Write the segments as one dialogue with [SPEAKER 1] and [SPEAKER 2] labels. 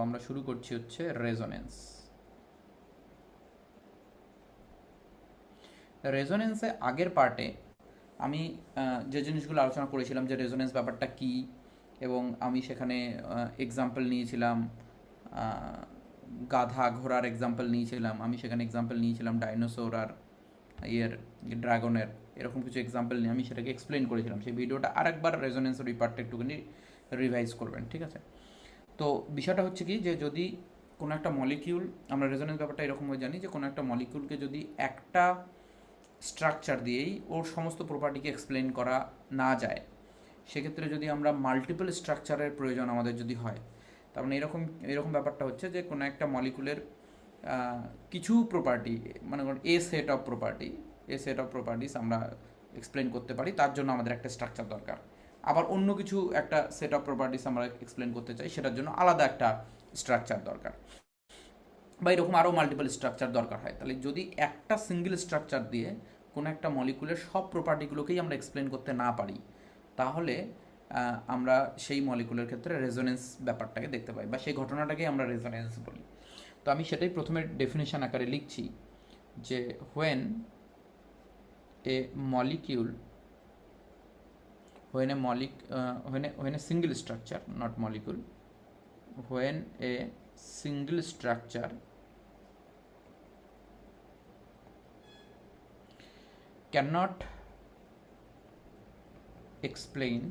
[SPEAKER 1] আমরা শুরু করছি হচ্ছে রেজোনেন্স। রেজোনেন্সে আগের পার্টে আমি যে জিনিসগুলো আলোচনা করেছিলাম যে রেজোনেন্স ব্যাপারটা কী, এবং আমি সেখানে এক্সাম্পল নিয়েছিলাম গাধা ঘোড়ার এক্সাম্পল নিয়েছিলাম, আমি সেখানে এক্সাম্পল নিয়েছিলাম ডাইনোসর আর ড্রাগনের, এরকম কিছু এক্সাম্পল নিয়ে আমি সেটাকে এক্সপ্লেন করেছিলাম। সেই ভিডিওটা আরেকবার রেজোনেন্সের ওই পার্টটা একটুখানি রিভাইজ করবেন, ঠিক আছে? তো বিষয়টা হচ্ছে কি, যে যদি কোনো একটা মলিকিউল, আমরা রেজোনেন্স ব্যাপারটা এরকমভাবে জানি যে কোনো একটা মলিকিউলকে যদি একটা স্ট্রাকচার দিয়েই ওর সমস্ত প্রপার্টিকে এক্সপ্লেন করা না যায়, সেক্ষেত্রে যদি আমরা মাল্টিপল স্ট্রাকচারের প্রয়োজন আমাদের যদি হয়, তার মানে এরকম এরকম ব্যাপারটা হচ্ছে যে কোনো একটা মলিকুলের কিছু প্রপার্টি, মানে এ সেট অফ প্রপার্টিস আমরা এক্সপ্লেন করতে পারি, তার জন্য আমাদের একটা স্ট্রাকচার দরকার। আবার অন্য কিছু একটা সেট অফ প্রপার্টিস আমরা এক্সপ্লেন করতে চাই, সেটার জন্য আলাদা একটা স্ট্রাকচার দরকার, বা এরকম আরও মাল্টিপল স্ট্রাকচার দরকার হয়। তাহলে যদি একটা সিঙ্গেল স্ট্রাকচার দিয়ে কোনো একটা মলিকুলের সব প্রপার্টিগুলোকেই আমরা এক্সপ্লেন করতে না পারি, তাহলে আমরা সেই মলিকুলের ক্ষেত্রে রেজোনেন্স ব্যাপারটাকে দেখতে পাই, বা সেই ঘটনাটাকেই আমরা রেজোনেন্স বলি। তো আমি সেটাই প্রথমে ডেফিনেশন আকারে লিখছি যে when a molecule, when a single structure, not molecule, when a single structure cannot explain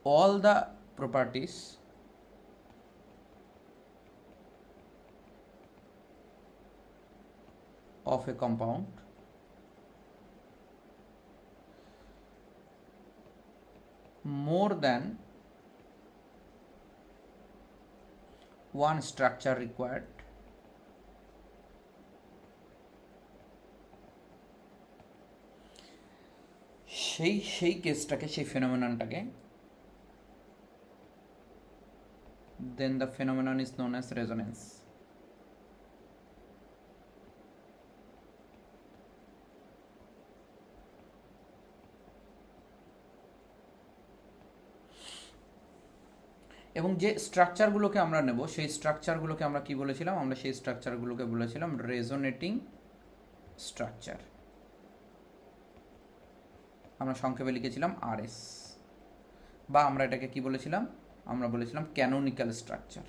[SPEAKER 1] all the properties of a compound, more than one structure required, সেই কেসটাকে, সেই ফেনোমেননটাকে, then the phenomenon is known as resonance. এবং যে স্ট্রাকচারগুলোকে আমরা নেব, সেই স্ট্রাকচারগুলোকে আমরা কি বলেছিলাম? আমরা সেই স্ট্রাকচারগুলোকে বলেছিলাম রেজোনেটিং স্ট্রাকচার। আমরা সংক্ষেপে লিখেছিলাম আরএস, বা আমরা এটাকে কি বলেছিলাম? আমরা বলেছিলাম ক্যানোনিক্যাল স্ট্রাকচার।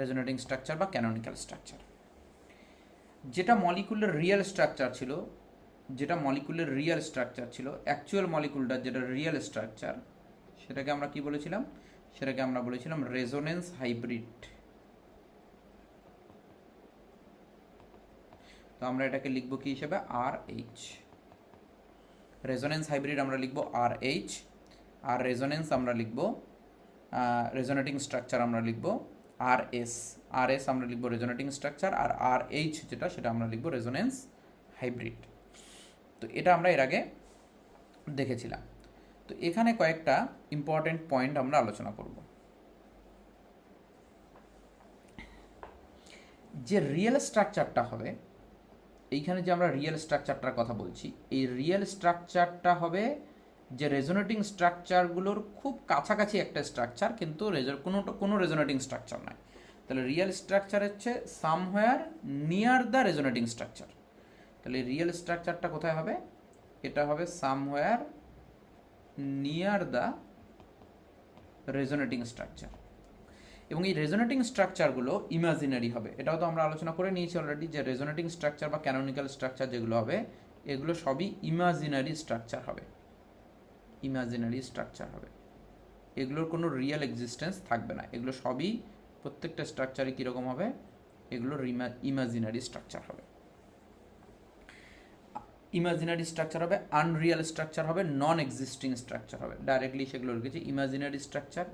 [SPEAKER 1] রেজোনেটিং স্ট্রাকচার বা ক্যানোনিক্যাল স্ট্রাকচার। যেটা মলিকুলের রিয়েল স্ট্রাকচার ছিল, অ্যাকচুয়াল মলিকুলটার যেটা রিয়েল স্ট্রাকচার, সেটাকে আমরা কি বলেছিলাম? সেটাকে আমরা বলেছিলাম রেজোনেন্স হাইব্রিড। তো আমরা এটাকে লিখবো কি হিসেবে? আর এইচ। রেজোনেন্স হাইব্রিড আমরা লিখবো আর এইচ, আর রেজোনেন্স আমরা লিখবো, রেজোনেটিং স্ট্রাকচার আমরা লিখবো আর এস। আর এস আমরা লিখবো রেজোনেটিং স্ট্রাকচার, আর আর এইচ যেটা, সেটা আমরা লিখবো রেজোনেন্স হাইব্রিড। তো এটা আমরা এর আগে দেখেছিলাম। তো এখানে কয়েকটা ইম্পর্টেন্ট পয়েন্ট আমরা আলোচনা করব। যে রিয়েল স্ট্রাকচারটা হবে, এইখানে যে আমরা রিয়েল স্ট্রাকচারটার কথা বলছি, এই রিয়েল স্ট্রাকচারটা হবে যে রেজোনেটিং স্ট্রাকচারগুলোর খুব কাছাকাছি একটা স্ট্রাকচার, কিন্তু কোনো রেজোনেটিং স্ট্রাকচার নয়। তাহলে রিয়েল স্ট্রাকচার হচ্ছে somewhere near the resonating structure. তাহলে রিয়েল স্ট্রাকচারটা কোথায় হবে? এটা হবে somewhere near the resonating structure. এবং এই রেজোনেটিং স্ট্রাকচারগুলো ইমাজিনারি হবে। এটাও তো আমরা আলোচনা করে নিয়েছি অলরেডি, যে রেজোনেটিং স্ট্রাকচার বা ক্যানোনিক্যাল স্ট্রাকচার যেগুলো হবে, এগুলো সবই ইমাজিনারি স্ট্রাকচার হবে। এগুলোর কোনো রিয়েল এক্সিস্টেন্স থাকবে না। এগুলো সবই, প্রত্যেকটা স্ট্রাকচারই কীরকম হবে? এগুলোর ইমাজিনারি স্ট্রাকচার হবে। ইমাজিনারি স্ট্রাকচার হবে, আনরিয়েল স্ট্রাকচার হবে, নন এক্সিস্টিং স্ট্রাকচার হবে। ডাইরেক্টলি সেগুলো রেখেছি, ইমাজিনারি স্ট্রাকচার,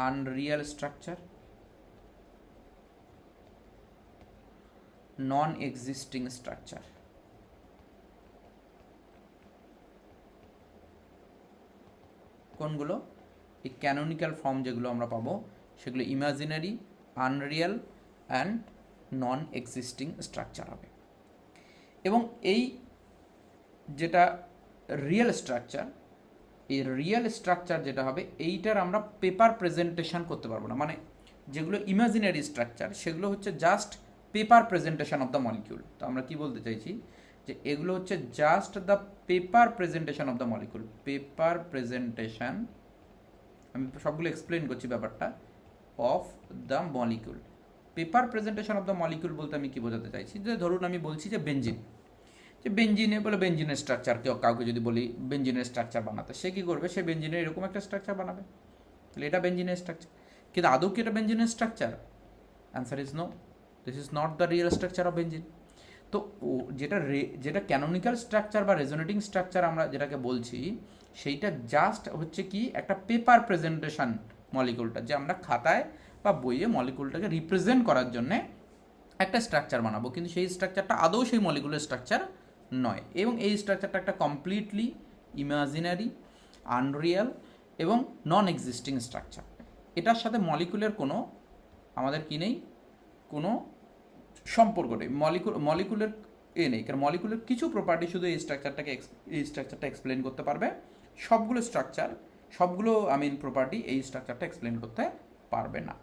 [SPEAKER 1] আনরিয়েল স্ট্রাকচার, নন এক্সিস্টিং স্ট্রাকচার। কোনগুলো? এই ক্যানোনিক্যাল ফর্ম যেগুলো আমরা পাবো, সেগুলো imaginary, Unreal and non existing structure হবে। এবং এই যেটা রিয়েল স্ট্রাকচার, এই রিয়েল স্ট্রাকচার যেটা হবে এইটার আমরা পেপার প্রেজেন্টেশন করতে পারবো না। মানে যেগুলো ইমাজিনারি স্ট্রাকচার সেগুলো হচ্ছে just paper presentation of the molecule. তো আমরা কি বলতে চাইছি যে এগুলো হচ্ছে just the paper presentation of the molecule. Paper presentation, আমি সবগুলো এক্সপ্লেন করছি ব্যাপারটা, of the molecule. Paper presentation of the molecule বলতে আমি কি বোঝাতে চাইছি, যে ধরুন আমি বলছি যে বেঞ্জিন, যে বেঞ্জিনে বলে বেঞ্জিনের স্ট্রাকচার, কাউকে যদি বলি বেঞ্জিনের স্ট্রাকচার বানাতে, সে কী করবে, সে বেঞ্জিনের এরকম একটা স্ট্রাকচার বানাবে, তাহলে এটা বেঞ্জিনের স্ট্রাকচার। কিন্তু আদৌ কি এটা বেঞ্জিনের structure? Answer is no, this is not the real structure of benzene. তো যেটা ক্যানোনিক্যাল স্ট্রাকচার বা রেজোনেটিং স্ট্রাকচার আমরা যেটাকে বলছি, সেইটা জাস্ট হচ্ছে কি একটা পেপার প্রেজেন্টেশন মলিকুলটা, যে আমরা খাতায় বা বইয়ে মলিকুলটাকে রিপ্রেজেন্ট করার জন্যে একটা স্ট্রাকচার বানাবো, কিন্তু সেই স্ট্রাকচারটা আদৌ সেই মলিকুলের স্ট্রাকচার নয়। এবং এই স্ট্রাকচারটা একটা কমপ্লিটলি ইমাজিনারি, আনরিয়াল এবং নন এক্সিস্টিং স্ট্রাকচার। এটার সাথে মলিকুলের কোনো আমাদের কি নেই, কোনো সম্পর্ক নেই, মলিকুলের নেই, কারণ মলিকুলের কিছু প্রপার্টি শুধু এই স্ট্রাকচারটা এক্সপ্লেন করতে পারবে, সবগুলো প্রপার্টি এই স্ট্রাকচারটা এক্সপ্লেন করতে পারবে না।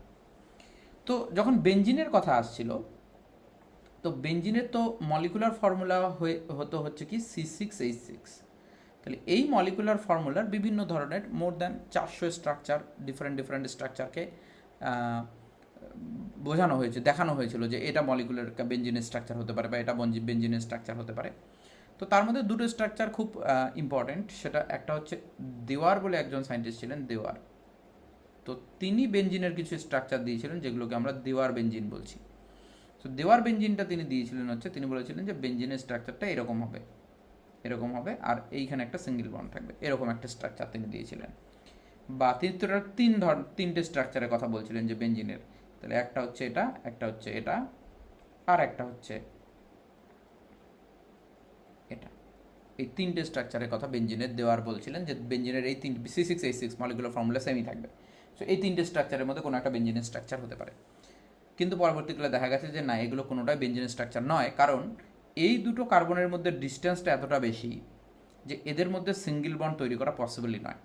[SPEAKER 1] তো যখন বেঞ্জিনের কথা আসছিল, তো বেঞ্জিনের তো মলিকুলার ফর্মুলা হচ্ছে কি C6H6। তাহলে এই মলিকুলার ফর্মুলার বিভিন্ন ধরনের মোর দ্যান 400 স্ট্রাকচার, ডিফারেন্ট স্ট্রাকচারকে বোঝানো হয়েছে, দেখানো হয়েছিল যে এটা মলিকুলার বেঞ্জিনের স্ট্রাকচার হতে পারে বা এটা বেঞ্জিনের স্ট্রাকচার হতে পারে। তো তার মধ্যে দুটো স্ট্রাকচার খুব ইম্পর্টেন্ট, সেটা একটা হচ্ছে দেওয়ার বলে একজন সায়েন্টিস্ট ছিলেন, দেওয়ার। তো তিনি বেঞ্জিনের কিছু স্ট্রাকচার দিয়েছিলেন যেগুলোকে আমরা দেওয়ার বেঞ্জিন বলছি। তো দেওয়ার বেঞ্জিনটা তিনি দিয়েছিলেন হচ্ছে, তিনি বলেছিলেন যে বেঞ্জিনের স্ট্রাকচারটা এরকম হবে আর এইখানে একটা সিঙ্গেল বন্ড থাকবে, এরকম একটা স্ট্রাকচার তিনি দিয়েছিলেন। বা তিনি তো তিনটে স্ট্রাকচারের কথা বলছিলেন যে বেঞ্জিনের, তাহলে একটা হচ্ছে এটা, একটা হচ্ছে এটা, আর একটা হচ্ছে এটা। এই তিনটে স্ট্রাকচারের কথা বেঞ্জিনের দেওয়ার বলছিলেন, যে বেঞ্জিনের এই তিনটে C6H6 মলিকুলার ফর্মুলা সেমই থাকবে। সো এই তিনটে স্ট্রাকচারের মধ্যে কোনো একটা বেঞ্জিনের স্ট্রাকচার হতে পারে। কিন্তু পরবর্তীকালে দেখা গেছে যে না, এগুলো কোনোটাই বেঞ্জিনের স্ট্রাকচার নয়, কারণ এই দুটো কার্বনের মধ্যে ডিস্টেন্সটা এতটা বেশি যে এদের মধ্যে সিঙ্গেল বন্ড তৈরি করা পসিবলই নয়।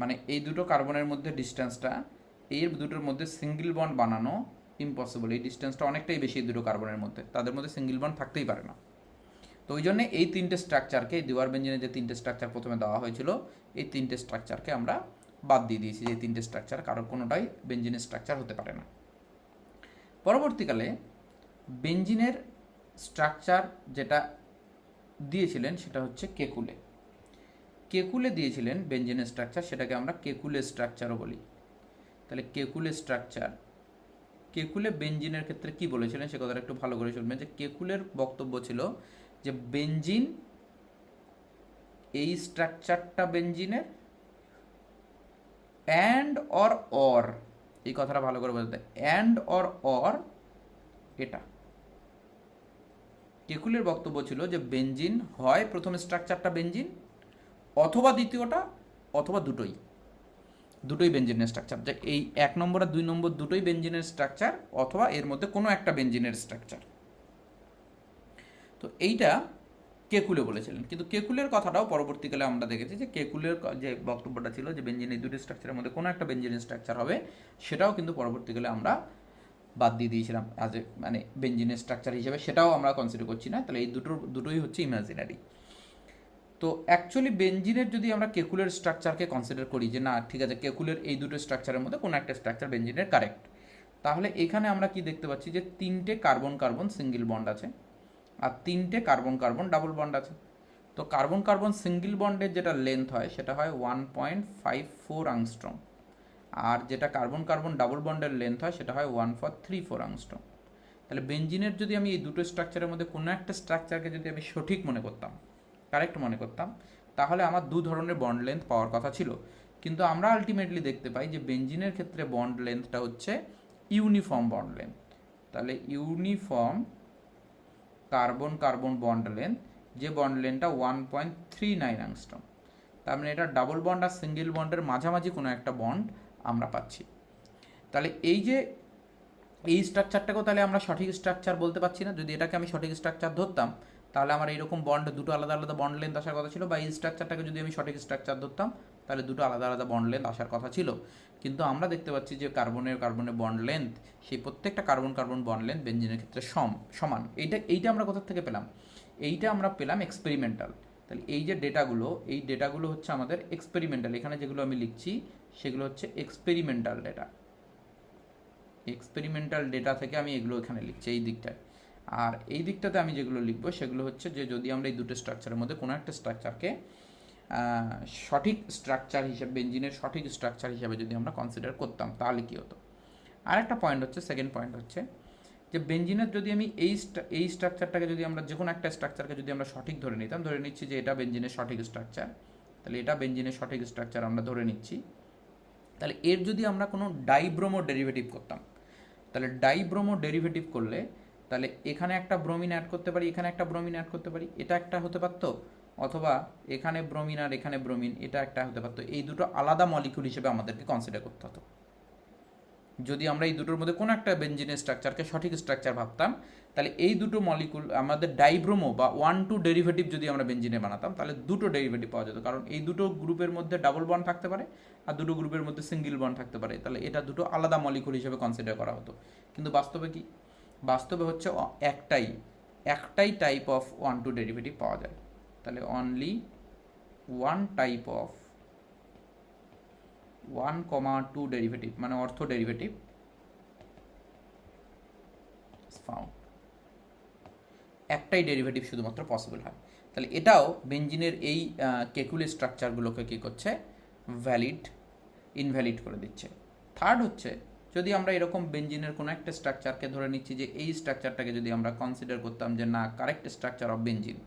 [SPEAKER 1] মানে এই দুটো কার্বনের মধ্যে ডিস্টেন্সটা, এই দুটোর মধ্যে সিঙ্গেল বন্ড বানানো ইম্পসিবল। এই ডিস্টেন্সটা অনেকটাই বেশি এই দুটো কার্বনের মধ্যে, তাদের মধ্যে সিঙ্গেল বন্ড থাকতেই পারে না। তো ওই জন্য এই তিনটে স্ট্রাকচারকে, দেওয়ার বেঞ্জিনের যে তিনটে স্ট্রাকচার প্রথমে দেওয়া হয়েছিল, এই তিনটে স্ট্রাকচারকে আমরা বাদ দিয়ে দিয়েছি, যে এই তিনটে স্ট্রাকচার কারোর কোনোটাই বেঞ্জিনের স্ট্রাকচার হতে পারে না। পরবর্তীকালে বেঞ্জিনের স্ট্রাকচার যেটা দিয়েছিলেন সেটা হচ্ছে কেকুলে দিয়েছিলেন বেঞ্জিনের স্ট্রাকচার, সেটাকে আমরা কেকুলে স্ট্রাকচারও বলি। তাহলে কেকুলে বেঞ্জিনের ক্ষেত্রে কি বলেছিলেন সে কথাটা একটু ভালো করে শুনবেন, যে কেকুলের বক্তব্য ছিল যে বেঞ্জিন, এই স্ট্রাকচারটা বেঞ্জিনের, অ্যান্ড অর এই কথাটা ভালো করে বলতে, অ্যান্ড অর এটা। কেকুলের বক্তব্য ছিল যে বেঞ্জিন হয় প্রথম স্ট্রাকচারটা বেঞ্জিন, অথবা দ্বিতীয়টা, অথবা দুটোই বেঞ্জিনের স্ট্রাকচার, যে এই 1 নম্বর আর 2 নম্বর দুটোই বেঞ্জিনের স্ট্রাকচার, অথবা এর মধ্যে কোনো একটা বেঞ্জিনের স্ট্রাকচার। তো এইটা কেকুলে বলেছিলেন। কিন্তু কেকুলের কথাটাও পরবর্তীকালে আমরা দেখেছি যে কেকুলের যে বক্তব্যটা ছিল যে বেঞ্জিন এই দুটো স্ট্রাকচারের মধ্যে কোনো একটা বেঞ্জিনের স্ট্রাকচার হবে, সেটাও কিন্তু পরবর্তীকালে আমরা বাদ দিয়ে দিয়েছিলাম মানে বেঞ্জিনের স্ট্রাকচার হিসেবে, সেটাও আমরা কনসিডার করছি না। তাহলে এই দুটোই হচ্ছে ইমাজিনারি। তো অ্যাকচুয়ালি বেঞ্জিনের যদি আমরা কেকুলের স্ট্রাকচারকে কনসিডার করি যে না ঠিক আছে, কেকুলের এই দুটো স্ট্রাকচারের মধ্যে কোনো একটা স্ট্রাকচার বেঞ্জিনের কারেক্ট, তাহলে এখানে আমরা কি দেখতে পাচ্ছি যে 3টে কার্বন কার্বন সিঙ্গেল বন্ড আছে আর 3টে কার্বন কার্বন ডাবল বন্ড আছে। তো কার্বন কার্বন সিঙ্গেল বন্ডের যেটা লেন্থ হয় সেটা হয় 1.54 আংস্ট্রম, আর যেটা কার্বন কার্বন ডাবল বন্ডের লেন্থ হয় সেটা হয় 1434 আংস্ট্রম। তাহলে বেঞ্জিনের যদি আমি এই দুটো স্ট্রাকচারের মধ্যে কোনো একটা স্ট্রাকচারকে যদি আমি সঠিক মনে করতাম, কারেক্ট মনে করতাম, তাহলে আমার 2 ধরনের বন্ড লেন্থ পাওয়ার কথা ছিল। কিন্তু আমরা আলটিমেটলি দেখতে পাই যে বেঞ্জিনের ক্ষেত্রে বন্ড লেন্থটা হচ্ছে ইউনিফর্ম বন্ড লেন্থ। তাহলে uniform carbon carbon bond length, যে বন্ড লেন্থটা 1.39 আংস্ট্রম। তার মানে এটা ডাবল বন্ড আর সিঙ্গেল বন্ডের মাঝামাঝি কোনো একটা বন্ড আমরা পাচ্ছি। তাহলে এই যে এই স্ট্রাকচারটাকেও তাহলে আমরা সঠিক স্ট্রাকচার বলতে পারছি না। যদি এটাকে আমি সঠিক স্ট্রাকচার ধরতাম তাহলে আমার এইরকম বন্ড, দুটো আলাদা আলাদা বন্ড লেন্থ আসার কথা ছিল, বা এই স্ট্রাকচারটাকে যদি আমি সঠিক স্ট্রাকচার ধরতাম তাহলে দুটো আলাদা আলাদা বন্ড লেন্থ আসার কথা ছিল। কিন্তু আমরা দেখতে পাচ্ছি যে কার্বনের বন্ড লেন্থ, সেই প্রত্যেকটা কার্বন বন্ড লেন্থ বেঞ্জিনের ক্ষেত্রে সমান। এইটা আমরা কোথা থেকে পেলাম? এইটা আমরা পেলাম এক্সপেরিমেন্টাল। তাহলে এই যে ডেটাগুলো, এই ডেটাগুলো হচ্ছে আমাদের এক্সপেরিমেন্টাল। এখানে যেগুলো আমি লিখছি সেগুলো হচ্ছে এক্সপেরিমেন্টাল ডেটা। এক্সপেরিমেন্টাল ডেটা থেকে আমি এগুলো এখানে লিখছি এই দিকটায়। আর এই দিকটাতে আমি যেগুলো লিখবো সেগুলো হচ্ছে যে যদি আমরা এই দুটো স্ট্রাকচারের মধ্যে কোনো একটা স্ট্রাকচারকে সঠিক স্ট্রাকচার হিসেবে, বেঞ্জিনের সঠিক স্ট্রাকচার হিসেবে যদি আমরা কনসিডার করতাম তাহলে কী হতো। আর একটা পয়েন্ট হচ্ছে, সেকেন্ড পয়েন্ট হচ্ছে যে বেঞ্জিনের যদি আমি এই স্ট্রাকচারটাকে যদি আমরা যে কোনো একটা স্ট্রাকচারকে যদি আমরা সঠিক ধরে নিতাম, ধরে নিচ্ছি যে এটা বেঞ্জিনের সঠিক স্ট্রাকচার, তাহলে এটা বেঞ্জিনের সঠিক স্ট্রাকচার আমরা ধরে নিচ্ছি, তাহলে এর যদি আমরা কোনো ডাইব্রোমো ডেরিভেটিভ করতাম, তাহলে ডাইব্রোমো ডেরিভেটিভ করলে তাহলে এখানে একটা ব্রোমিন অ্যাড করতে পারি, এখানে একটা ব্রোমিন অ্যাড করতে পারি, এটা একটা হতে পারতো, অথবা এখানে ব্রোমিন আর এখানে ব্রোমিন, এটা একটা হতে পারতো। এই দুটো আলাদা মলিকুল হিসেবে আমাদেরকে কনসিডার করতে হতো। যদি আমরা এই দুটোর মধ্যে কোনো একটা বেঞ্জিনের স্ট্রাকচারকে সঠিক স্ট্রাকচার ভাবতাম, তাহলে এই দুটো মলিকুল আমাদের ডাইব্রোমো বা 1-2 ডেরিভেটিভ যদি আমরা বেঞ্জিনে বানাতাম তাহলে দুটো ডেরিভেটিভ পাওয়া যেত। কারণ এই দুটো গ্রুপের মধ্যে ডাবল বন্ড থাকতে পারে আর দুটো গ্রুপের মধ্যে সিঙ্গেল বন্ড থাকতে পারে, তাহলে এটা দুটো আলাদা মলিকুল হিসেবে কনসিডার করা হতো। কিন্তু বাস্তবে কি? বাস্তবে হচ্ছে একটাই টাইপ অফ 1-2 ডেরিভেটিভ পাওয়া যায়। তাহলে only one type of 1,2 derivative মানে অর্থ ডেরিভেটিভ ফাউন্ড। একটাই ডেরিভেটিভ শুধুমাত্র পসিবল হয়। তাহলে এটাও বেঞ্জিনের এই কেকুলে স্ট্রাকচারগুলোকে কী করছে? ইনভ্যালিড করে দিচ্ছে। থার্ড হচ্ছে যদি আমরা এরকম বেঞ্জিনের কোনো একটা স্ট্রাকচারকে ধরে নিচ্ছি যে এই স্ট্রাকচারটাকে যদি আমরা কনসিডার করতাম যে না কারেক্ট স্ট্রাকচার অফ বেঞ্জিন,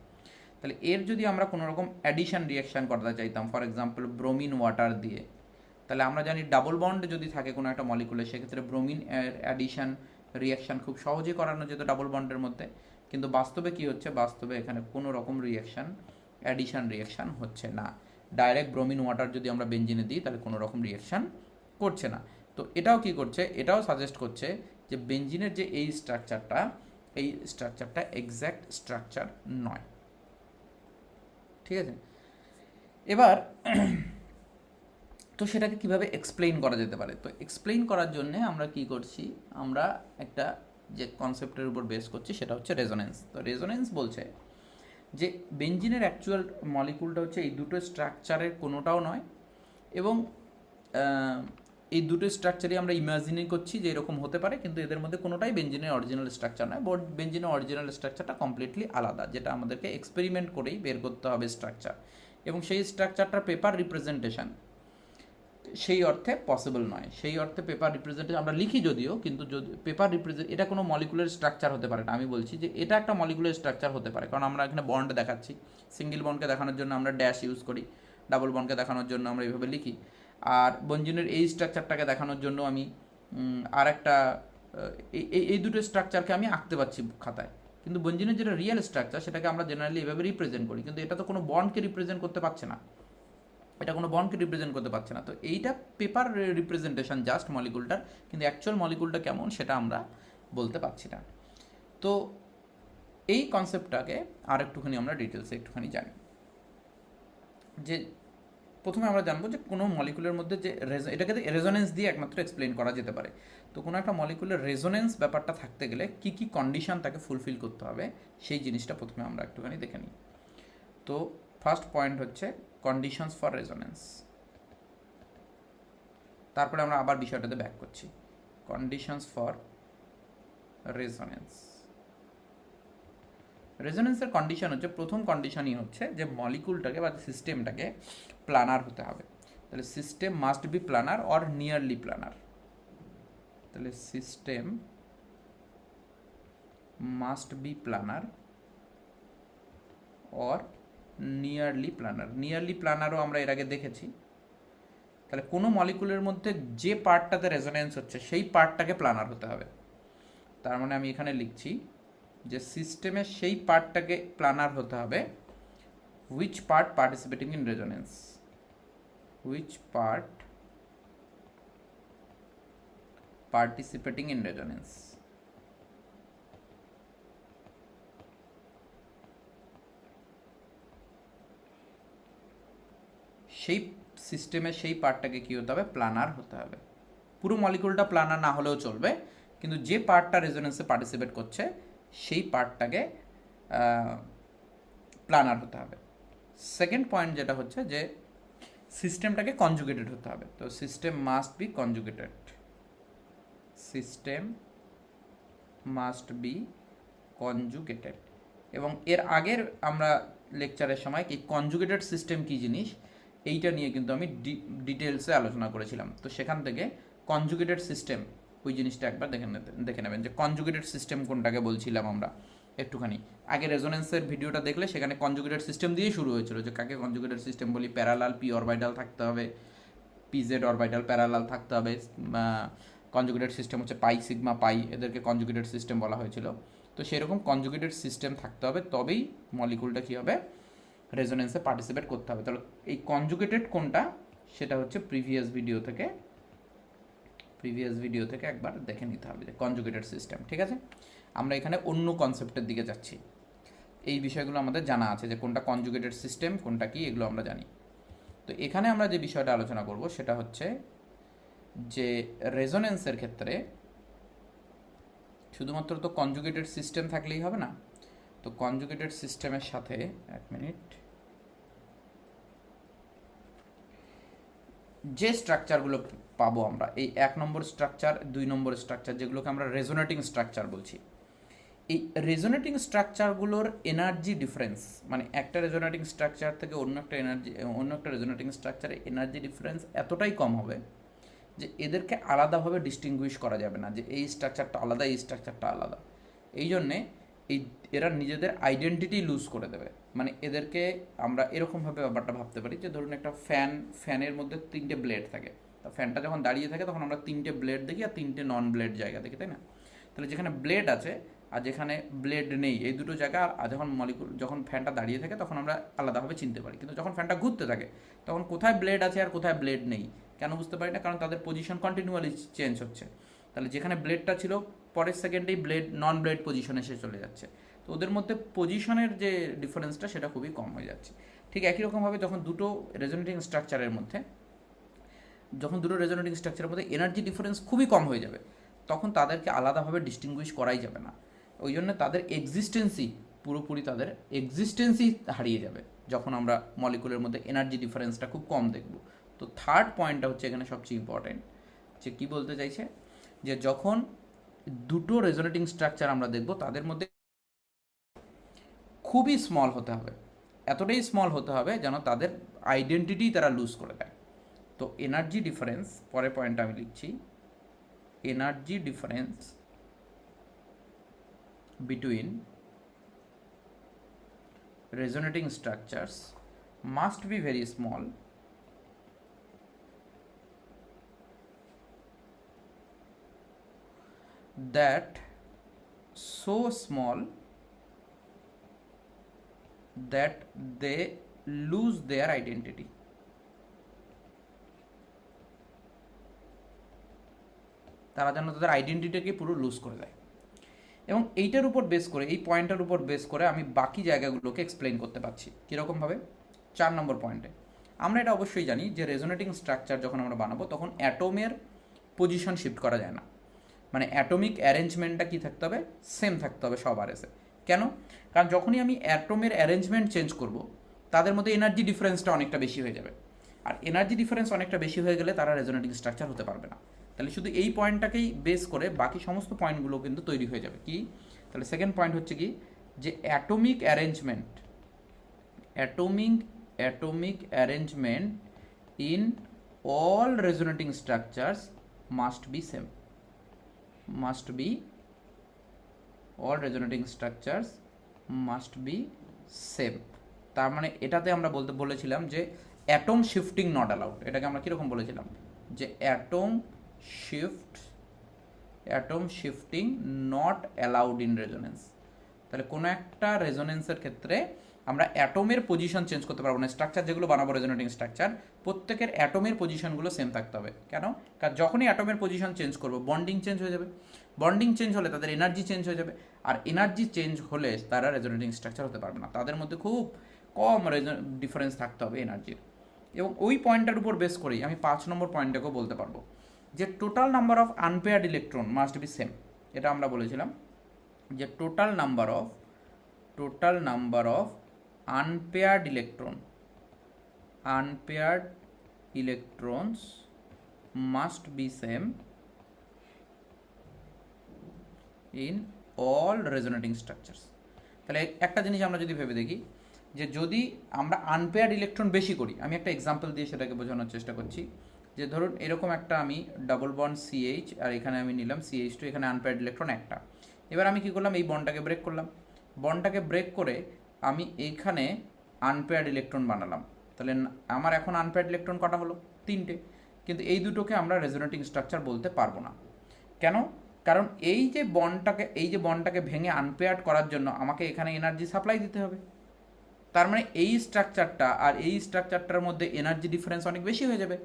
[SPEAKER 1] তাহলে এর যদি আমরা কোনো রকম অ্যাডিশন রিয়াকশান করতে চাইতাম, ফর এক্সাম্পল ব্রোমিন ওয়াটার দিয়ে, তাহলে আমরা জানি ডাবল বন্ড যদি থাকে কোনো একটা মলিকুলে সেক্ষেত্রে ব্রোমিন অ্যাডিশন রিয়াকশান খুব সহজেই করানো যেত ডাবল বন্ডের মধ্যে। কিন্তু বাস্তবে কি হচ্ছে? বাস্তবে এখানে কোনো রকম অ্যাডিশন রিয়াকশান হচ্ছে না। ডাইরেক্ট ব্রোমিন ওয়াটার যদি আমরা বেঞ্জিনে দিই তাহলে কোনো রকম রিয়াকশান করছে না। তো এটাও কি করছে? এটাও সাজেস্ট করছে যে বেঞ্জিনের যে এই স্ট্রাকচারটা এক্স্যাক্ট স্ট্রাকচার নয়। ঠিক আছে, এবার তো সেটাকে কিভাবে এক্সপ্লেইন করা যেতে পারে? তো এক্সপ্লেইন করার জন্য আমরা কি করছি, আমরা একটা যে কনসেপ্টের উপর বেস করছি সেটা হচ্ছে রেজোনেন্স। তো রেজোনেন্স বলছে যে বেঞ্জিনের অ্যাকচুয়াল মলিকুলটা হচ্ছে এই দুটো স্ট্রাকচারের কোনোটাও নয়, এবং এই দুটো স্ট্রাকচারই আমরা ইমাজিনিং করছি যে এরকম হতে পারে, কিন্তু এদের মধ্যে কোনোটাই বেঞ্জিনের অরিজিনাল স্ট্রাকচার নয়। বেঞ্জিনের অরিজিনাল স্ট্রাকচারটা কমপ্লিটলি আলাদা, যেটা আমাদেরকে এক্সপেরিমেন্ট করেই বের করতে হবে স্ট্রাকচার, এবং সেই স্ট্রাকচারটার পেপার রিপ্রেজেন্টেশন সেই অর্থে পসিবল নয়। সেই অর্থে পেপার রিপ্রেজেন্টেশন আমরা লিখি যদিও, কিন্তু যদি পেপার এটা কোনো মলিকুলার স্ট্রাকচার হতে পারে না। আমি বলছি যে এটা একটা মলিকুলার স্ট্রাকচার হতে পারে, কারণ আমরা এখানে বন্ড দেখাচ্ছি। সিঙ্গেল বন্ডকে দেখানোর জন্য আমরা ড্যাশ ইউজ করি, ডাবল বন্ডকে দেখানোর জন্য আমরা এইভাবে লিখি। আর বেঞ্জিনের এই স্ট্রাকচারটাকে দেখানোর জন্য আমি আর একটা এই দুটো স্ট্রাকচারকে আমি আঁকতে পারছি খাতায়, কিন্তু বেঞ্জিনের যেটা রিয়েল স্ট্রাকচার সেটাকে আমরা জেনারেলি এভাবে রিপ্রেজেন্ট করি, কিন্তু এটা তো কোনো বন্ডকে রিপ্রেজেন্ট করতে পারছে না, এটা কোনো বন্ডকে রিপ্রেজেন্ট করতে পারছে না। তো এইটা পেপার রিপ্রেজেন্টেশন জাস্ট মলিকুলটার, কিন্তু অ্যাকচুয়াল মলিকুলটা কেমন সেটা আমরা বলতে পারছি না। তো এই কনসেপ্টটাকে আর একটুখানি আমরা ডিটেলসে একটুখানি জানি। যে প্রথমে আমরা জানবো যে কোনো মলিকুলের মধ্যে যে এটাকে রেজোনেন্স দিয়ে একমাত্র এক্সপ্লেন করা যেতে পারে। তো কোনো একটা মলিকুলের রেজোনেন্স ব্যাপারটা থাকতে গেলে কী কী কন্ডিশন তাকে ফুলফিল করতে হবে সেই জিনিসটা প্রথমে আমরা একটুখানি দেখে নিই। তো ফার্স্ট পয়েন্ট হচ্ছে কন্ডিশনস ফর রেজোনেন্স। তারপরে আমরা আবার বিষয়টাতে ব্যাক করছি। Conditions for resonance. রেজোনেন্সের কন্ডিশন হচ্ছে, প্রথম কন্ডিশনই হচ্ছে যে মলিকুলটাকে বা সিস্টেমটাকে প্লানার হতে হবে। তাহলে system must be planar or nearly planar. তাহলে system must be planar or nearly planar. Nearly প্লানারও আমরা এর আগে দেখেছি। তাহলে কোনো মলিকুলের মধ্যে যে পার্টটাতে রেজোনেন্স হচ্ছে সেই পার্টটাকে প্লানার হতে হবে। তার মানে আমি এখানে লিখছি যে সিস্টেমের সেই পার্টটাকে প্লানার হতে হবে which part participating in resonance, which part participating in resonance. সেই সিস্টেমের সেই পার্টটাকে কী হতে হবে, প্ল্যানার হতে হবে। পুরো মলিকুলটা প্ল্যানার না হলেও চলবে, কিন্তু যে পার্টটা রেজোনেন্সে পার্টিসিপেট করছে সেই পার্টটাকে প্ল্যানার হতে হবে। সেকেন্ড পয়েন্ট যেটা হচ্ছে যে সিস্টেমটাকে কনজুগেটেড হতে হবে। তো system must B conjugated, system must B conjugated. এবং এর আগের আমরা লেকচারের সময় কি কনজুগেটেড সিস্টেম কী জিনিস এইটা নিয়ে কিন্তু আমি ডিটেলসে আলোচনা করেছিলাম। তো সেখান থেকে কনজুগেটেড সিস্টেম ওই জিনিসটা একবার দেখে নেবেন যে কনজুগেটেড সিস্টেম কোনটাকে বলছিলাম আমরা একটুখানি। আগে রেজোনেন্সের ভিডিওটা দেখলে সেখানে কনজুগেটেড সিস্টেম দিয়েই শুরু হয়েছিল, যে কাকে কনজুগেটেড সিস্টেম বলি। প্যারালাল পি অরবিটাল থাকতে হবে, পিজেড অরবিটাল প্যারালাল থাকতে হবে। কনজুগেটেড সিস্টেম হচ্ছে পাই সিগমা পাই, এদেরকে কনজুগেটেড সিস্টেম বলা হয়েছিল। তো সেরকম কনজুগেটেড সিস্টেম থাকতে হবে, তবেই মলিকুলটা কী হবে, রেজোনেন্সে পার্টিসিপেট করতে হবে। তাহলে এই কনজুগেটেড কোনটা সেটা হচ্ছে প্রিভিয়াস ভিডিও থেকে একবার দেখে নিতে হবে যে কনজুগেটেড সিস্টেম। ঠিক আছে, আমরা এখানে অন্য কনসেপ্টের দিকে যাচ্ছি। এই বিষয়গুলো আমাদের জানা আছে যে কোনটা কনজুগেটেড সিস্টেম, কোনটা কি, এগুলো আমরা জানি। তো এখানে আমরা যে বিষয়টা আলোচনা করব সেটা হচ্ছে যে রেজোনেন্সের ক্ষেত্রে শুধুমাত্র তো কনজুগেটেড সিস্টেম থাকলেই হবে না। তো কনজুগেটেড সিস্টেমের সাথে, এক মিনিট, যে স্ট্রাকচারগুলো পাবো আমরা, এই 1 নম্বর স্ট্রাকচার, 2 নম্বর স্ট্রাকচার, যেগুলোকে আমরা রেজোনেটিং স্ট্রাকচার বলছি, এই রেজোনেটিং স্ট্রাকচারগুলোর এনার্জি ডিফারেন্স, মানে একটা রেজোনেটিং স্ট্রাকচার থেকে অন্য একটা রেজোনেটিং স্ট্রাকচারে এনার্জি ডিফারেন্স এতটাই কম হবে যে এদেরকে আলাদাভাবে ডিস্টিংগুইশ করা যাবে না যে এই স্ট্রাকচারটা আলাদা, এই স্ট্রাকচারটা আলাদা। এই জন্যে এরা নিজেদের আইডেন্টিটি লুজ করে দেবে। মানে এদেরকে আমরা এরকমভাবে ব্যাপারটা ভাবতে পারি যে ধরুন একটা ফ্যানের মধ্যে 3টে ব্লেড থাকে। তো ফ্যানটা যখন দাঁড়িয়ে থাকে তখন আমরা 3টে ব্লেড দেখি আর 3টে নন ব্লেড জায়গা দেখি, তাই না? তাহলে যেখানে ব্লেড আছে আর যেখানে ব্লেড নেই, এই দুটো জায়গা আর যখন ফ্যানটা দাঁড়িয়ে থাকে তখন আমরা আলাদাভাবে চিনতে পারি। কিন্তু যখন ফ্যানটা ঘুরতে থাকে তখন কোথায় ব্লেড আছে আর কোথায় ব্লেড নেই কেন বুঝতে পারি না? কারণ তাদের পজিশন কন্টিনিউয়ালি চেঞ্জ হচ্ছে। তাহলে যেখানে ব্লেডটা ছিল পরের সেকেন্ডেই নন ব্লেড পজিশনে এসে চলে যাচ্ছে। তো ওদের মধ্যে পজিশনের যে ডিফারেন্সটা সেটা খুবই কম হয়ে যাচ্ছে। ঠিক একই রকমভাবে যখন দুটো রেজোনেটিং স্ট্রাকচারের মধ্যে এনার্জি ডিফারেন্স খুবই কম হয়ে যাবে, তখন তাদেরকে আলাদাভাবে ডিস্টিংগুইশ করাই যাবে না। ওই জন্য তাদের তাদের এক্সিস্টেন্সই হারিয়ে যাবে যখন আমরা মলিকুলের মধ্যে এনার্জি ডিফারেন্সটা খুব কম দেখব। তো থার্ড পয়েন্টটা হচ্ছে এখানে সবচেয়ে ইম্পর্টেন্ট, যে কী বলতে চাইছে, যে যখন দুটো রেজোনেটিং স্ট্রাকচার আমরা দেখব তাদের মধ্যে খুবই স্মল হতে হবে, এতটাই স্মল হতে হবে যেন তাদের আইডেন্টিটি তারা লুজ করে দেয়। তো এনার্জি ডিফারেন্স, পরের পয়েন্টটা আমি লিখছি, energy difference between resonating structures must be very small that so small that they lose their identity. তারা যেন তাদের আইডেন্টিটিকে পুরো লুজ করে দেয়। এবং এইটার উপর বেস করে, এই পয়েন্টের উপর বেস করে আমি বাকি জায়গাগুলোকে এক্সপ্লেন করতে পারছি। কীরকমভাবে? 4 নম্বর পয়েন্টে আমরা এটা অবশ্যই জানি যে রেজোনেটিং স্ট্রাকচার যখন আমরা বানাবো তখন অ্যাটমের পজিশন শিফট করা যায় না। মানে অ্যাটমিক অ্যারেঞ্জমেন্টটা কী থাকতে হবে? সেম থাকতে হবে সব আরএসে। কেন? কারণ যখনই আমি অ্যাটমের অ্যারেঞ্জমেন্ট চেঞ্জ করব তাদের মধ্যে এনার্জি ডিফারেন্সটা অনেকটা বেশি হয়ে যাবে, আর এনার্জি ডিফারেন্স অনেকটা বেশি হয়ে গেলে তারা রেজোনেটিং স্ট্রাকচার হতে পারবে না। তাহলে শুধু এই পয়েন্টটাকেই বেস করে বাকি সমস্ত পয়েন্টগুলো কিন্তু তৈরি হয়ে যাবে। কি? তাহলে সেকেন্ড পয়েন্ট হচ্ছে কি, যে atomic arrangement in all resonating structures must be same, all resonating structures must be same। তার মানে এটাতে আমরা বলেছিলাম যে অ্যাটম শিফটিং নট অ্যালাউড। এটাকে আমরা কীরকম বলেছিলাম? যে atom shifting not allowed in resonance. তাহলে কোনো একটা রেজোনেন্সের ক্ষেত্রে আমরা অ্যাটমের পজিশন চেঞ্জ করতে পারবো না। স্ট্রাকচার যেগুলো বানাবো রেজোনেটিং স্ট্রাকচার, প্রত্যেকের অ্যাটমের পজিশনগুলো সেম থাকতে হবে। কেন? কারণ যখনই অ্যাটমের পজিশন চেঞ্জ করবো বন্ডিং চেঞ্জ হয়ে যাবে, বন্ডিং চেঞ্জ হলে তাদের এনার্জি চেঞ্জ হয়ে যাবে, আর এনার্জি চেঞ্জ হলে তারা রেজোনেটিং স্ট্রাকচার হতে পারবে না। তাদের মধ্যে খুব কম ডিফারেন্স থাকতে হবে এনার্জির। এবং ওই পয়েন্টটার উপর বেস করেই আমি 5 নম্বর পয়েন্টটাকেও বলতে পারবো যে total number of unpaired electron must be same. এটা আমরা বলেছিলাম যে total number of unpaired electrons must be same in all resonating structures। তাহলে একটা জিনিস আমরা যদি ভেবে দেখি যে যদি আমরা আনপেয়ার্ড ইলেকট্রন বেশি করি, আমি একটা এক্সাম্পল দিয়ে সেটাকে বোঝানোর চেষ্টা করছি। যে ধরুন এরকম একটা আমি ডাবল বন্ড CH আর এখানে আমি নিলাম CH2, এখানে আনপেয়ার্ড ইলেকট্রন একটা। এবার আমি কী করলাম, এই বন্ডটাকে ব্রেক করলাম, বন্ডটাকে ব্রেক করে আমি এইখানে আনপেয়ার্ড ইলেকট্রন বানালাম। তাহলে আমার এখন আনপেয়ার্ড ইলেকট্রন কটা হলো? 3টে। কিন্তু এই দুটোকে আমরা রেজোনেটিং স্ট্রাকচার বলতে পারবো না। কেন? কারণ এই যে বন্ডটাকে ভেঙে আনপেয়ার্ড করার জন্য আমাকে এখানে এনার্জি সাপ্লাই দিতে হবে। তার মানে এই স্ট্রাকচারটা আর এই স্ট্রাকচারটার মধ্যে এনার্জি ডিফারেন্স অনেক বেশি হয়ে যাবে।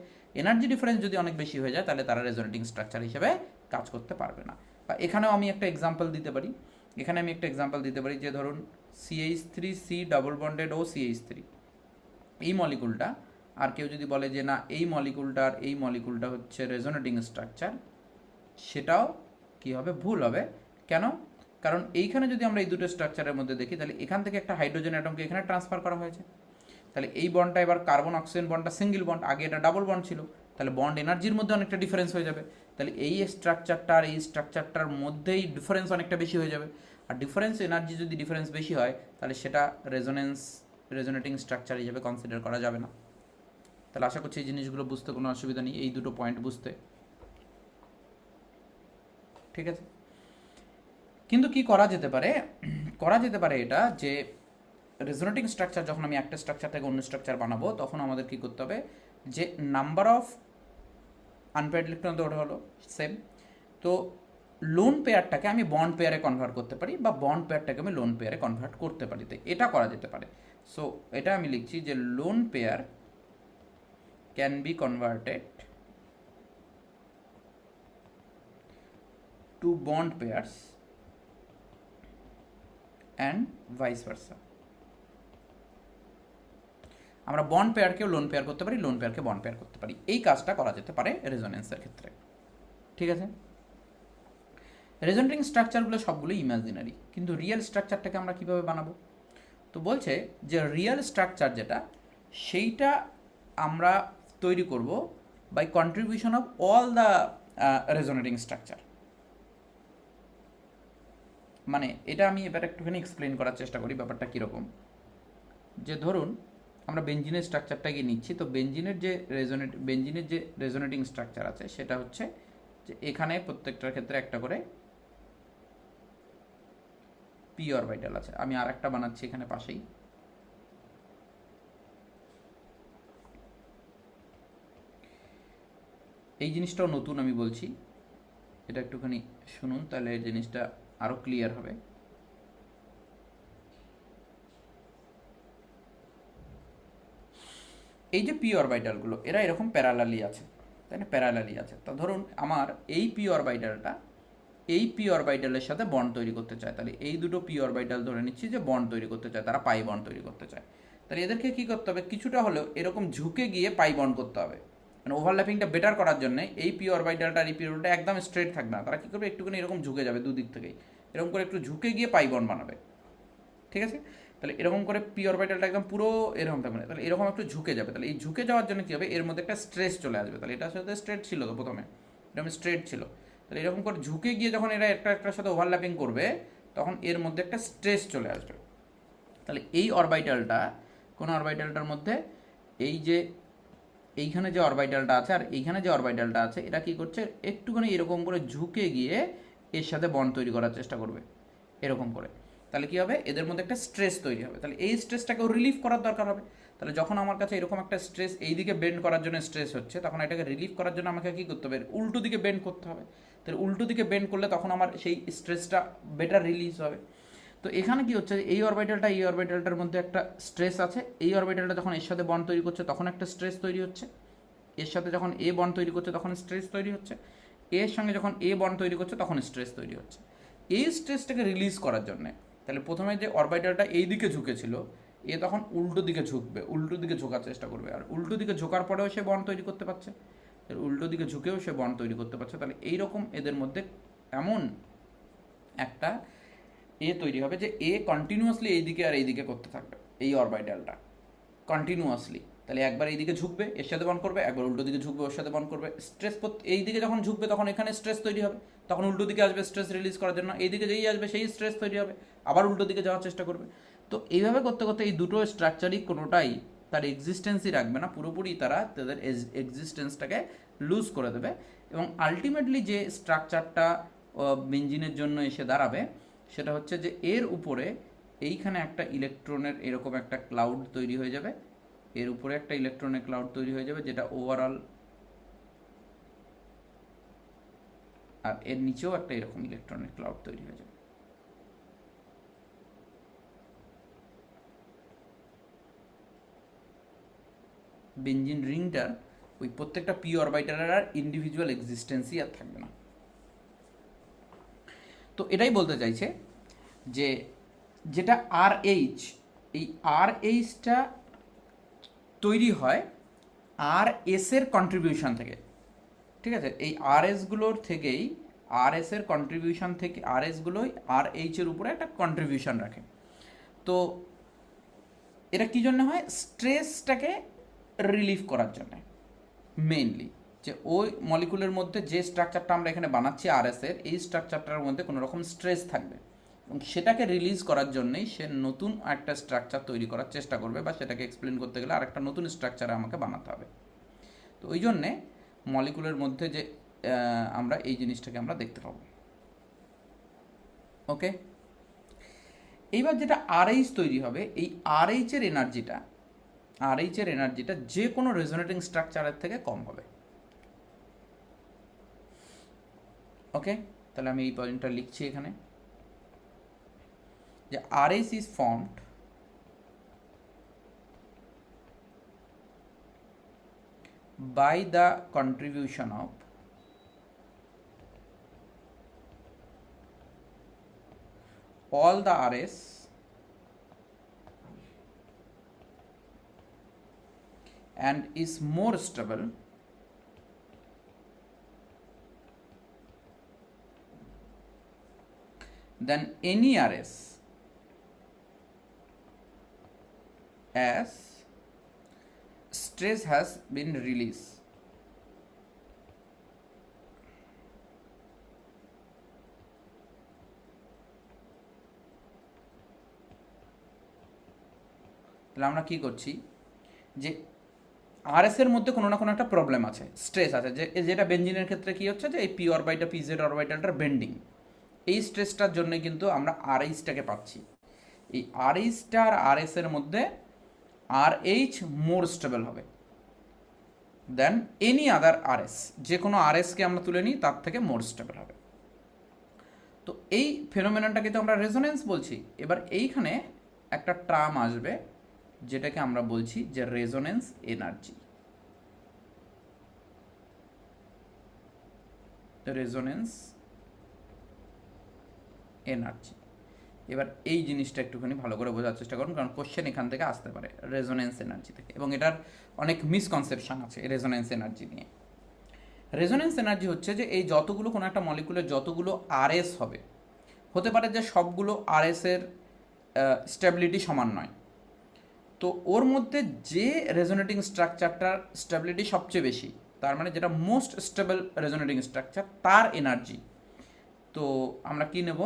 [SPEAKER 1] এনার্জি ডিফারেন্স যদি অনেক বেশি হয়ে যায় তাহলে তারা রেজোনেটিং স্ট্রাকচার হিসেবে কাজ করতে পারবে না। বা এখানেও আমি একটা এক্সাম্পল দিতে পারি, যে ধরুন CH3C ডাবল বন্ডেড ও CH3, এই মলিকুলটা, আর কেউ যদি বলে যে না এই মলিকুলটা হচ্ছে রেজোনেটিং স্ট্রাকচার, সেটাও কি হবে? ভুল হবে। কেন? কারণ এইখানে যদি আমরা এই দুটো স্ট্রাকচারের মধ্যে দেখি তাহলে এখান থেকে একটা হাইড্রোজেন অ্যাটমকে এখানে ট্রান্সফার করা হয়েছে। তাহলে এই বন্ডটা এবার কার্বন অক্সিজেন বন্ডটা সিঙ্গেল বন্ড, আগে এটা ডাবল বন্ড ছিল, তাহলে বন্ড এনার্জির মধ্যে অনেকটা ডিফারেন্স হয়ে যাবে। তাহলে এই স্ট্রাকচারটা আর এই স্ট্রাকচারটার মধ্যেই ডিফারেন্স অনেকটা বেশি হয়ে যাবে। আর ডিফারেন্স এনার্জি যদি ডিফারেন্স বেশি হয় তাহলে সেটা রেজোনেটিং স্ট্রাকচার হিসেবে কনসিডার করা যাবে না। তাহলে আশা করছি এই জিনিসগুলো বুঝতে কোনো অসুবিধা নেই, এই দুটো পয়েন্ট বুঝতে। ঠিক আছে? কিন্তু কি করা যেতে পারে এটা যে রেজোনেটিং স্ট্রাকচার যখন আমি একটা স্ট্রাকচার থেকে অন্য স্ট্রাকচার বানাবো তখন আমাদের কি করতে হবে, যে নাম্বার অফ আনপেয়ার্ড ইলেকট্রন তো ওটা হলো সেম, তো লোন পেয়ারটাকে আমি বন্ড পেয়ারে কনভার্ট করতে পারি বা বন্ড পেয়ারটাকে আমি লোন পেয়ারে কনভার্ট করতে পারি। তো এটা করা যেতে পারে। সো এটা আমি লিখছি যে lone pair can be converted to bond pairs and vice versa. আমরা বন্ড পেয়ারকেও লোন পেয়ার করতে পারি, লোন পেয়ারকে বন্ড পেয়ার করতে পারি। এই কাজটা করা যেতে পারে রেজোনেন্সের ক্ষেত্রে। ঠিক আছে? রেজোনেটিং স্ট্রাকচারগুলো সবগুলো ইমাজিনারি, কিন্তু রিয়েল স্ট্রাকচারটাকে আমরা কীভাবে বানাবো? তো বলছে যে রিয়েল স্ট্রাকচার যেটা, সেইটা আমরা তৈরি করব by contribution of all the resonating structure. মানে এটা আমি এবার একটুখানি এক্সপ্লেন করার চেষ্টা করি ব্যাপারটা কীরকম। যে ধরুন আমরা বেঞ্জিনের স্ট্রাকচারটাকে নিচ্ছি, তো বেঞ্জিনের যে রেজোনেটিং স্ট্রাকচার আছে সেটা হচ্ছে যে এখানে প্রত্যেকটার ক্ষেত্রে একটা করে পি অরবিটাল আছে। আমি আর একটা বানাচ্ছি এখানে পাশেই। এই জিনিসটাও নতুন আমি বলছি, এটা একটুখানি শুনুন তাহলে এই জিনিসটা আরও ক্লিয়ার হবে। এই যে পি অরবিটালগুলো এরা এরকম প্যারালালি আছে, তাই না? প্যারালালি আছে। তো ধরুন আমার এই পি অরবিটালের সাথে বন্ড তৈরি করতে চায়, তাহলে এই দুটো পি অরবিটাল ধরে নিচ্ছি যে বন্ড তৈরি করতে চায়, তারা পাই বন্ড তৈরি করতে চায়। তাহলে এদেরকে কী করতে হবে, কিছুটা হলেও এরকম ঝুঁকে গিয়ে পাই বন্ড করতে হবে। মানে ওভারল্যাপিংটা বেটার করার জন্য এই পি অরবিটালটা আর এই পি অরবিটালটা একদম স্ট্রেট থাকবে না, তারা কী করবে, একটুখানি এরকম ঝুঁকে যাবে, দুদিক থেকেই এরকম করে একটু ঝুঁকে গিয়ে পাই বন্ড বানাবে। ঠিক আছে? তাহলে এরকম করে পি অরবিটালটা একদম পুরো এরকম থাকবে না, তাহলে এরকম একটু ঝুঁকে যাবে। তাহলে এই ঝুঁকে যাওয়ার জন্য কী হবে, এর মধ্যে একটা স্ট্রেস চলে আসবে। তাহলে এটার সাথে স্ট্রেট ছিল, তো প্রথমে এরকম স্ট্রেট ছিল, তাহলে এরকম করে ঝুঁকে গিয়ে যখন এরা একটার সাথে ওভারল্যাপিং করবে তখন এর মধ্যে একটা স্ট্রেস চলে আসবে। তাহলে এই অরবিটালটা, কোন অরবিটালটার মধ্যে এই যে এইখানে যে অরবিটালটা আছে আর এইখানে যে অরবিটালটা আছে, এটা কী করছে, একটুখানি এরকম করে ঝুঁকে গিয়ে এর সাথে বন্ড তৈরি করার চেষ্টা করবে এরকম করে। তাহলে কী হবে, এদের মধ্যে একটা স্ট্রেস তৈরি হবে। তাহলে এই স্ট্রেসটাকেও রিলিফ করার দরকার হবে। তাহলে যখন আমার কাছে এরকম একটা স্ট্রেস এইদিকে বেন্ড করার জন্য স্ট্রেস হচ্ছে, তখন এটাকে রিলিফ করার জন্য আমাকে কী করতে হবে, উল্টো দিকে বেন্ড করতে হবে। তাহলে উল্টো দিকে বেন্ড করলে তখন আমার সেই স্ট্রেসটা বেটার রিলিজ হবে। তো তো এখানে কি হচ্ছে, এই অরবিটালটার মধ্যে একটা স্ট্রেস আছে, এই অরবিটালটা যখন এর সাথে বন্ড তৈরি করছে তখন একটা স্ট্রেস তৈরি হচ্ছে, এর সাথে যখন এ বন্ড তৈরি করছে তখন স্ট্রেস তৈরি হচ্ছে, এর সঙ্গে যখন এ বন্ড তৈরি করছে তখন স্ট্রেস তৈরি হচ্ছে। এই স্ট্রেসটাকে রিলিজ করার জন্যে তাহলে প্রথমে যে অরবিটালটা এই দিকে ঝুঁকেছিল, এ তখন উল্টো দিকে ঝুঁকবে, উল্টো দিকে ঝোঁকার চেষ্টা করবে, আর উল্টো দিকে ঝোঁকার পরেও সে বন্ড তৈরি করতে পারছে, এর উল্টো দিকে ঝুঁকেও সে বন্ড তৈরি করতে পারছে। তাহলে এইরকম এদের মধ্যে এমন একটা তৈরি হবে যে এ কন্টিনিউয়াসলি এইদিকে আর এইদিকে করতে থাকবে, এই অরবিটালটা কন্টিনিউয়াসলি। তাহলে একবার এইদিকে ঝুঁকবে এর সাথে বন্ড করবে, একবার উল্টো দিকে ঝুঁকবে ওর সাথে বন্ড করবে। স্ট্রেস এই দিকে যখন ঝুঁকবে তখন এখানে স্ট্রেস তৈরি হবে, তখন উল্টো দিকে আসবে স্ট্রেস রিলিজ করার জন্য, এই দিকে যেই আসবে সেই স্ট্রেস তৈরি হবে, আবার উল্টো দিকে যাওয়ার চেষ্টা করবে। তো এইভাবে করতে করতে এই দুটো স্ট্রাকচারই কোনোটাই তার এক্সিস্টেন্সই রাখবে না, পুরোপুরি তারা তাদের এক্সিস্টেন্সটাকে লুজ করে দেবে, এবং আলটিমেটলি যে স্ট্রাকচারটা বেঞ্জিনের জন্য এসে দাঁড়াবে সেটা হচ্ছে যে এর উপরে এইখানে একটা ইলেকট্রনের এরকম একটা ক্লাউড তৈরি হয়ে যাবে, এর উপরে একটা ইলেকট্রনের ক্লাউড তৈরি হয়ে যাবে যেটা ওভারঅল, আর এর নিচেও একটা এরকম ইলেকট্রনের ক্লাউড তৈরি হয়ে যাবে। বেঞ্জিন রিংটার ওই প্রত্যেকটা পি অরবিটালের আর ইন্ডিভিজুয়াল এক্সিস্টেন্সই আর থাকবে না। তো এটাই বলতে চাইছে যে যেটা আর এইচ, এই আর এইচটা তৈরি হয় আর এসের কন্ট্রিবিউশন থেকে, ঠিক আছে? এই আর এসগুলোর থেকেই, আর এসের কন্ট্রিবিউশন থেকে, আর এসগুলোই আর এইচের উপরে একটা কন্ট্রিবিউশন রাখে। তো এটা কী জন্য হয়? স্ট্রেসটাকে রিলিফ করার জন্য মেইনলি, যে ওই মলিকুলের মধ্যে যে স্ট্রাকচারটা আমরা এখানে বানাচ্ছি আর এসের, এই স্ট্রাকচারটার মধ্যে কোনো রকম স্ট্রেস থাকবে, এবং সেটাকে রিলিজ করার জন্যই সে নতুন একটা স্ট্রাকচার তৈরি করার চেষ্টা করবে, বা সেটাকে এক্সপ্লেন করতে গেলে আরেকটা নতুন স্ট্রাকচার আমাকে বানাতে হবে। তো ওই জন্যে মলিকুলের মধ্যে যে আমরা এই জিনিসটাকে আমরা দেখতে পাবো। ওকে, এইবার যেটা আরএইচ তৈরি হবে, এই আরএইচের এনার্জিটা যে কোনো রেজোনেটিং স্ট্রাকচারের থেকে কম হবে। ওকে, তাহলে আমি এই পয়েন্টটা লিখছি এখানে, যে RH is formed by the contribution of all the RS and is more stable than any RS as stress has been released. তাহলে আমরা কি করছি, যে আরএস এর মধ্যে কোনো না কোনো একটা প্রবলেম আছে, স্ট্রেস আছে, যে যেটা বেঞ্জিনের ক্ষেত্রে কি হচ্ছে, যে এই পি অরবিটাল পিজেড অরবিটালটার বেন্ডিং, এই স্ট্রেসটার জন্য কিন্তু আমরা আরএইচটাকে পাচ্ছি। এই আরএইচটা আর আরএস এর মধ্যে আরএইচ মোর স্টেবল হবে দেন এনি আদার আরএস, যে কোনো আরএসকে আমরা তুলে নিই তার থেকে মোর স্টেবল হবে। তো এই ফেনোমেননটাকে তো আমরা রেজোনেন্স বলছি। এবার এইখানে একটা টার্ম আসবে যেটাকে আমরা বলছি যে রেজোনেন্স এনার্জি। রেজোনেন্স এনার্জি, এবার এই জিনিসটা একটুখানি ভালো করে বোঝার চেষ্টা করুন, কারণ কোশ্চেন এখান থেকে আসতে পারে রেজোনেন্স এনার্জি থেকে, এবং এটার অনেক মিসকনসেপশন আছে রেজোনেন্স এনার্জি নিয়ে। রেজোনেন্স এনার্জি হচ্ছে যে এই যতগুলো কোনো একটা মলিকুলের যতগুলো আরএস হবে, হতে পারে যে সবগুলো আরএসের স্টেবিলিটি সমান নয়, তো ওর মধ্যে যে রেজোনেটিং স্ট্রাকচারটার স্টেবিলিটি সবচেয়ে বেশি, তার মানে যেটা মোস্ট স্টেবল রেজোনেটিং স্ট্রাকচার, তার এনার্জি। তো আমরা কি নেব?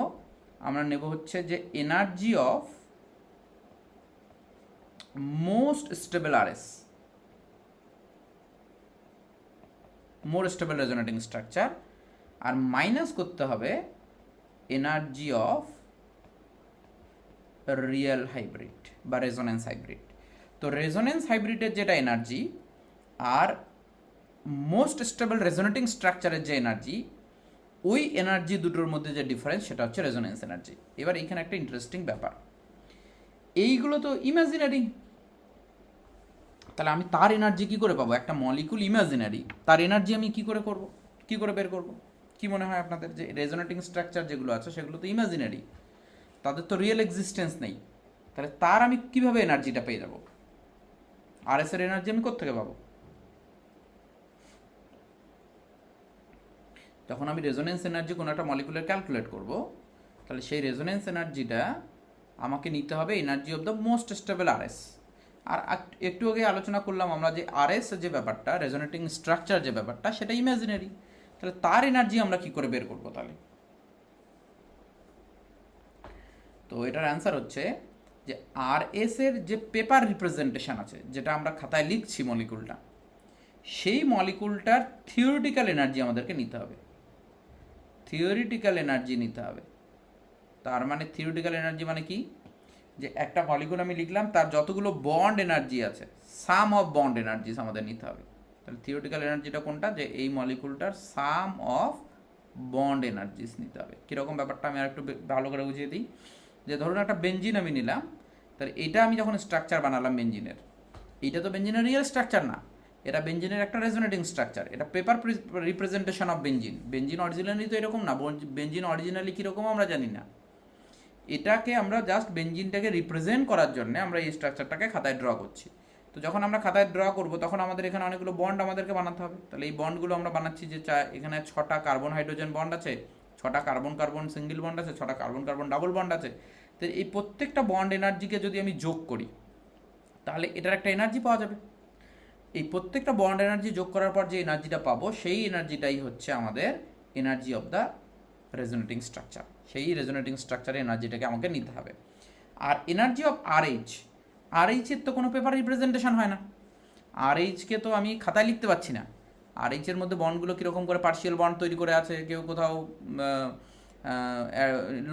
[SPEAKER 1] আমরা নেব হচ্ছে যে energy of most stable RS, more stable resonating structure, আর মাইনাস করতে হবে এনার্জি অফ রিয়েল হাইব্রিড বা রেজোনেন্স হাইব্রিড। তো রেজোনেন্স হাইব্রিডের যেটা এনার্জি আর মোস্ট স্টেবল রেজোনেটিং স্ট্রাকচারের যে এনার্জি, ওই এনার্জি দুটোর মধ্যে যে ডিফারেন্স সেটা হচ্ছে রেজোনেন্স এনার্জি। এবার এইখানে একটা ইন্টারেস্টিং ব্যাপার, এইগুলো তো ইমাজিনারি, তাহলে আমি তার এনার্জি কি করে পাবো? একটা মলিকুল ইমাজিনারি, তার এনার্জি আমি কি করে করব, কি করে বের করব? কি মনে হয় আপনাদের যে রেজোনেটিং স্ট্রাকচার যেগুলো আছে সেগুলো তো ইমাজিনারি, তাদের তো রিয়েল এক্সিস্টেন্স নেই, তাহলে তার আমি কিভাবে এনার্জিটা পেয়ে যাব? আর এস এর এনার্জি আমি কোত্থেকে পাবো? যখন আমি রেজোনেন্স এনার্জি কোনো একটা মলিকুলের ক্যালকুলেট করব, তাহলে সেই রেজোনেন্স এনার্জিটা আমাকে নিতে হবে energy of the most stable RS. আর একটু আগে আলোচনা করলাম আমরা যে আরএস যে ব্যাপারটা, রেজোনেটিং স্ট্রাকচার যে ব্যাপারটা, সেটা ইমাজিনারি, তাহলে তার এনার্জি আমরা কি করে বের করবো তাহলে? তো এটার অ্যান্সার হচ্ছে যে আর এস এর যে পেপার রিপ্রেজেন্টেশন আছে, যেটা আমরা খাতায় লিখছি মলিকুলটা, সেই মলিকুলটার থিওরিটিক্যাল এনার্জি আমাদেরকে নিতে হবে, থিওরিটিক্যাল এনার্জি নিতে হবে। তার মানে থিওরিটিক্যাল এনার্জি মানে কি? যে একটা মলিকুল আমি লিখলাম, তার যতগুলো বন্ড এনার্জি আছে, সাম অফ বন্ড এনার্জিস আমাদের নিতে হবে। তাহলে থিওরিটিক্যাল এনার্জিটা কোনটা? যে এই মলিকুলটার সাম অফ বন্ড এনার্জিস নিতে হবে। কীরকম ব্যাপারটা আমি আর একটু ভালো করে বুঝিয়ে দিই। যে ধরুন একটা বেঞ্জিন আমি নিলাম, তাহলে এটা আমি যখন স্ট্রাকচার বানালাম বেঞ্জিনের, এইটা তো বেঞ্জিনের রিয়েল স্ট্রাকচার না, এটা বেঞ্জিনের একটা রেজোনেটিং স্ট্রাকচার, এটা paper representation of benzene. Benzene originally তো এরকম না, বেঞ্জিন অরিজিনালি কীরকম আমরা জানি না, এটাকে আমরা জাস্ট বেঞ্জিনটাকে রিপ্রেজেন্ট করার জন্য আমরা এই স্ট্রাকচারটাকে খাতায় ড্র করছি। তো যখন আমরা খাতায় ড্র করব তখন আমাদের এখানে অনেকগুলো বন্ড আমাদেরকে বানাতে হবে। তাহলে এই বন্ডগুলো আমরা বানাচ্ছি যে এখানে 6টা কার্বন হাইড্রোজেন বন্ড আছে, 6টা কার্বন কার্বন সিঙ্গেল বন্ড আছে, 6টা কার্বন কার্বন ডাবল বন্ড আছে। তো এই প্রত্যেকটা বন্ড এনার্জিকে যদি আমি যোগ করি, তাহলে এটার একটা এনার্জি পাওয়া যাবে। এই প্রত্যেকটা বন্ড এনার্জি যোগ করার পর যে এনার্জিটা পাবো, সেই এনার্জিটাই হচ্ছে আমাদের energy of the resonating structure. সেই রেজোনেটিং স্ট্রাকচারের এনার্জিটাকে আমাকে নিতে হবে। আর এনার্জি অফ আরএইচের তো কোনো পেপার রিপ্রেজেন্টেশন হয় না, আরএইচকে তো আমি খাতায় লিখতে পারছি না। আরএইচের মধ্যে বন্ডগুলো কীরকম করে পার্শিয়াল বন্ড তৈরি করে আছে, কেউ কোথাও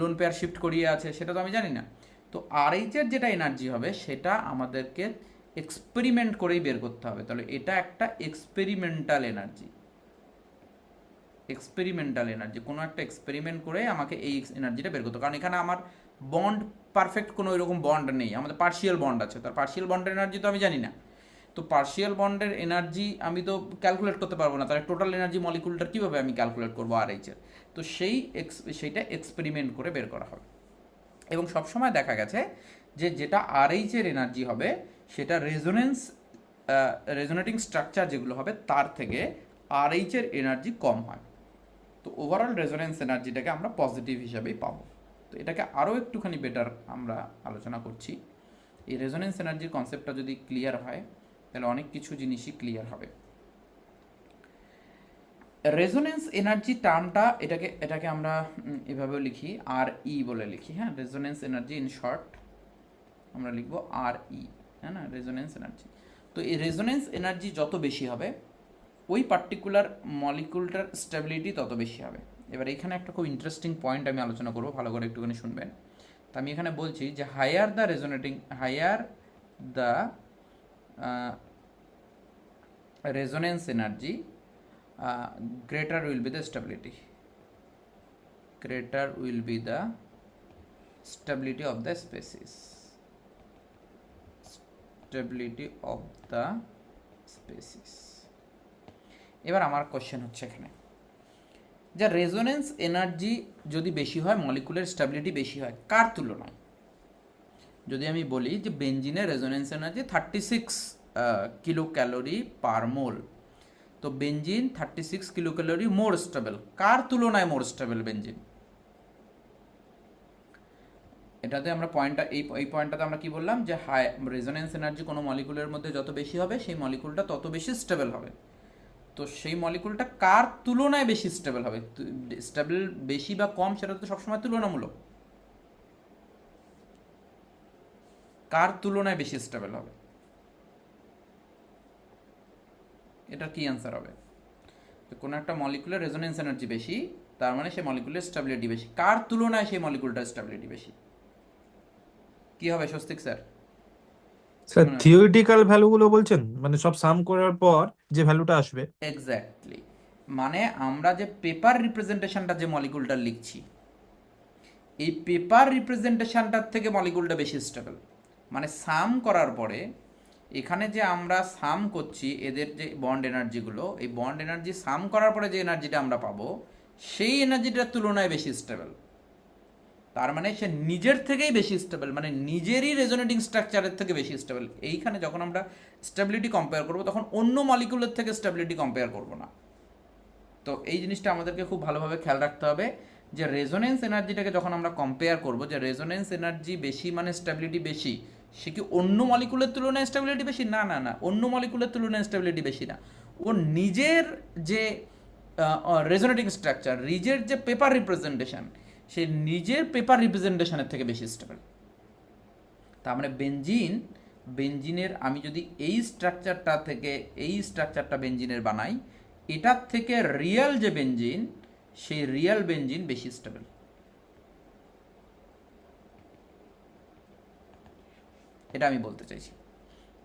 [SPEAKER 1] লোন পেয়ার শিফট করিয়ে আছে, সেটা তো আমি জানি না। তো আরএইচের যেটা এনার্জি হবে সেটা আমাদেরকে এক্সপেরিমেন্ট করেই বের করতে হবে। তাহলে এটা একটা এক্সপেরিমেন্টাল এনার্জি, এক্সপেরিমেন্টাল এনার্জি, কোনো একটা এক্সপেরিমেন্ট করে আমাকে এই এনার্জিটা বের করতে হবে। কারণ এখানে আমার বন্ড পারফেক্ট কোনো এরকম বন্ড নেই, আমাদের পার্শিয়াল বন্ড আছে, তার পার্শিয়াল বন্ডের এনার্জি তো আমি জানি না। তো পার্শিয়াল বন্ডের এনার্জি আমি তো ক্যালকুলেট করতে পারবো না, তাহলে টোটাল এনার্জি মলিকুলটার কীভাবে আমি ক্যালকুলেট করবো আরএইচের? তো সেইটা এক্সপেরিমেন্ট করে বের করা হবে। এবং সবসময় দেখা গেছে যে যেটা আরএইচের এনার্জি হবে সেটা রেজোনেটিং স্ট্রাকচার যেগুলো হবে তার থেকে আরএইচের এনার্জি কম হয়। তো ওভারঅল রেজোনেন্স এনার্জিটাকে আমরা পজিটিভ হিসাবেই পাবো। তো এটাকে আরও একটুখানি বেটার আমরা আলোচনা করছি। এই রেজোনেন্স এনার্জির কনসেপ্টটা যদি ক্লিয়ার হয় তাহলে অনেক কিছু জিনিসই ক্লিয়ার হবে। রেজোনেন্স এনার্জি টার্মটা এটাকে আমরা এভাবেও লিখি, আর ই বলে লিখি। হ্যাঁ, রেজোনেন্স এনার্জি ইন শর্ট আমরা লিখব আর ই, হ্যাঁ না, রেজোনেন্স এনার্জি। তো এই রেজোনেন্স এনার্জি যত বেশি হবে, ওই পার্টিকুলার মলিকুলটার স্টেবিলিটি তত বেশি হবে। এবার এখানে একটা খুব ইন্টারেস্টিং পয়েন্ট আমি আলোচনা করবো, ভালো করে একটুখানি শুনবেন। তো আমি এখানে বলছি যে higher the resonance energy, greater will be the stability, greater will be the stability of the species, stability of the species। এবার আমার কোশ্চেন হচ্ছে এখানে যে রেজোনেন্স এনার্জি যদি বেশি হয়, মলিকুলের স্টেবিলিটি বেশি হয়, কার তুলনায়? যদি আমি বলি যে বেঞ্জিনের resonance energy 36 kilo calorie per mole, তো benzene 36 kilo calorie more stable, কার তুলনায় মোর স্টেবল বেঞ্জিন? এটাতে আমরা এই পয়েন্টটাতে আমরা কি বললাম যে হাই রেজোনেন্স এনার্জি কোনো মলিকুলের মধ্যে যত বেশি হবে সেই মলিকুলটা তত বেশি স্টেবল হবে। তো সেই মলিকুলটা কার তুলনায় বেশি স্টেবল হবে? স্টেবল বেশি বা কম সেটা তো সবসময় তুলনামূলক, কার তুলনায় বেশি স্টেবল হবে? এটা কি অ্যান্সার হবে? কোনো একটা মলিকুলের রেজোনেন্স এনার্জি বেশি, তার মানে সেই মলিকুলের স্টেবিলিটি বেশি, কার তুলনায় সেই মলিকুলটার স্টেবিলিটি বেশি? কি হবে স্বস্তিক স্যার?
[SPEAKER 2] স্যার থিওরিটিক্যাল ভ্যালুগুলো বলছেন, মানে সব সাম করার পর যে ভ্যালুটা আসবে?
[SPEAKER 1] এক্স্যাক্টলি, মানে আমরা যে পেপার রিপ্রেজেন্টেশনটা যে মলিকুলটা লিখছি, এই পেপার রিপ্রেজেন্টেশনটার থেকে মলিকুলটা বেশি স্টেবল। মানে সাম করার পরে এখানে যে আমরা সাম করছি এদের যে বন্ড এনার্জিগুলো, এই বন্ড এনার্জি সাম করার পরে যে এনার্জিটা আমরা পাবো সেই এনার্জিটার তুলনায় বেশি স্টেবল। তার মানে সে নিজের থেকেই বেশি স্টেবল, মানে নিজেরই রেজোনেটিং স্ট্রাকচারের থেকে বেশি স্টেবল। এইখানে যখন আমরা স্টেবিলিটি কম্পেয়ার করবো তখন অন্য মলিকুলের থেকে স্টেবিলিটি কম্পেয়ার করবো না। তো এই জিনিসটা আমাদেরকে খুব ভালোভাবে খেয়াল রাখতে হবে যে রেজোনেন্স এনার্জিটাকে যখন আমরা কম্পেয়ার করব, যে রেজোনেন্স এনার্জি বেশি মানে স্টেবিলিটি বেশি, সে কি অন্য মলিকুলের তুলনায় স্টেবিলিটি বেশি? না না না, অন্য মলিকুলের তুলনায় স্টেবিলিটি বেশি না। ও নিজের যে রেজোনেটিং স্ট্রাকচার, নিজের যে পেপার রিপ্রেজেন্টেশন, সে নিজের পেপার রিপ্রেজেন্টেশনের থেকে বেশি স্টেবল। তার মানে বেঞ্জিনের আমি যদি এই স্ট্রাকচারটা থেকে এই স্ট্রাকচারটা বেঞ্জিনের বানাই, এটার থেকে রিয়েল যে বেঞ্জিন, সেই রিয়েল বেঞ্জিন বেশি স্টেবল। এটা আমি বলতে চাইছি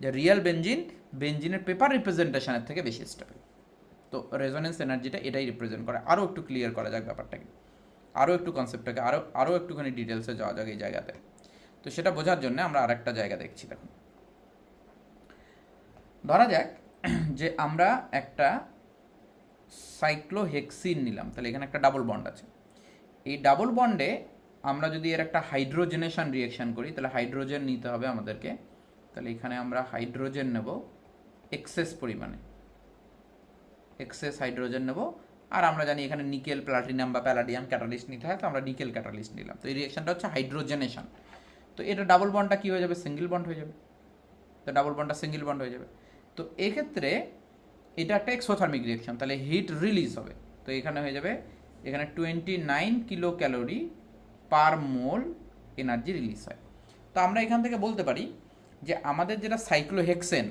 [SPEAKER 1] যে রিয়েল বেঞ্জিনের পেপার রিপ্রেজেন্টেশনের থেকে বেশি স্টেবল। তো রেজোনেন্স এনার্জিটা এটাই রিপ্রেজেন্ট করে। আরও একটু ক্লিয়ার করা যাক ব্যাপারটাকে, আরও একটু কনসেপ্টটাকে আরও একটুখানি ডিটেলসে যাওয়া যাক এই জায়গাতে। তো সেটা বোঝার জন্য আমরা আরেকটা জায়গা দেখছি। দেখুন, ধরা যাক যে আমরা একটা সাইক্লোহেক্সিন নিলাম, তাহলে এখানে একটা ডাবল বন্ড আছে। এই ডাবল বন্ডে আমরা যদি এর একটা হাইড্রোজেনেশন রিয়েকশন করি, তাহলে হাইড্রোজেন নিতে হবে আমাদেরকে। তাহলে এখানে আমরা হাইড্রোজেন নেব এক্সেস পরিমাণে, এক্সেস হাইড্রোজেন নেব। আর আমরা জানি এখানে নিকেল, প্লাটিনাম বা প্যালাডিয়াম ক্যাটালিস্ট নিতে হয়, তো আমরা নিকেল ক্যাটালিস্ট নিলাম। তো এই রিয়েকশনটা হচ্ছে হাইড্রোজেনেশন। তো এটা ডাবল বন্ডটা কী হয়ে যাবে? সিঙ্গেল বন্ড হয়ে যাবে। তো ডাবল বন্ডটা সিঙ্গেল বন্ড হয়ে যাবে। তো এক্ষেত্রে এটা একটা এক্সোথার্মিক রিয়েকশন, তাহলে হিট রিলিজ হবে। তো এখানে হয়ে যাবে, এখানে 29 কিলো ক্যালোরি পার মোল এনার্জি রিলিজ হয়। তো আমরা এখান থেকে বলতে পারি যে আমাদের যেটা সাইক্লোহেক্সেন,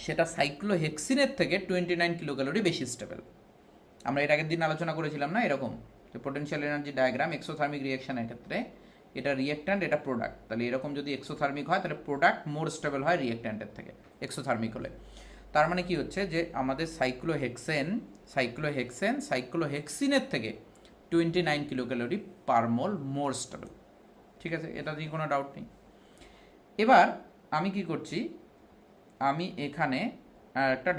[SPEAKER 1] সেটা সাইক্লোহেক্সিনের থেকে 29 কিলো ক্যালোরি বেশি স্টেবল। আমরা এর আগের দিন আলোচনা করেছিলাম না এরকম, যে পোটেনশিয়াল এনার্জি ডায়াগ্রাম এক্সোথার্মিক রিয়েকশনের ক্ষেত্রে এটা রিয়েক্ট্যান্ট, এটা প্রোডাক্ট। তাহলে এরকম যদি এক্সোথার্মিক হয় তাহলে প্রোডাক্ট মোর স্টেবল হয় রিয়েক্ট্যান্টের থেকে এক্সোথার্মিক হলে। তার মানে কি হচ্ছে যে আমাদের সাইক্লোহেক্সিনের থেকে 29 কিলো ক্যালোরি পার মোল মোর স্টেবল। ঠিক আছে, এটা নিয়ে কোনো ডাউট নেই। এবার আমি কি করছি, আমি এখানে একটা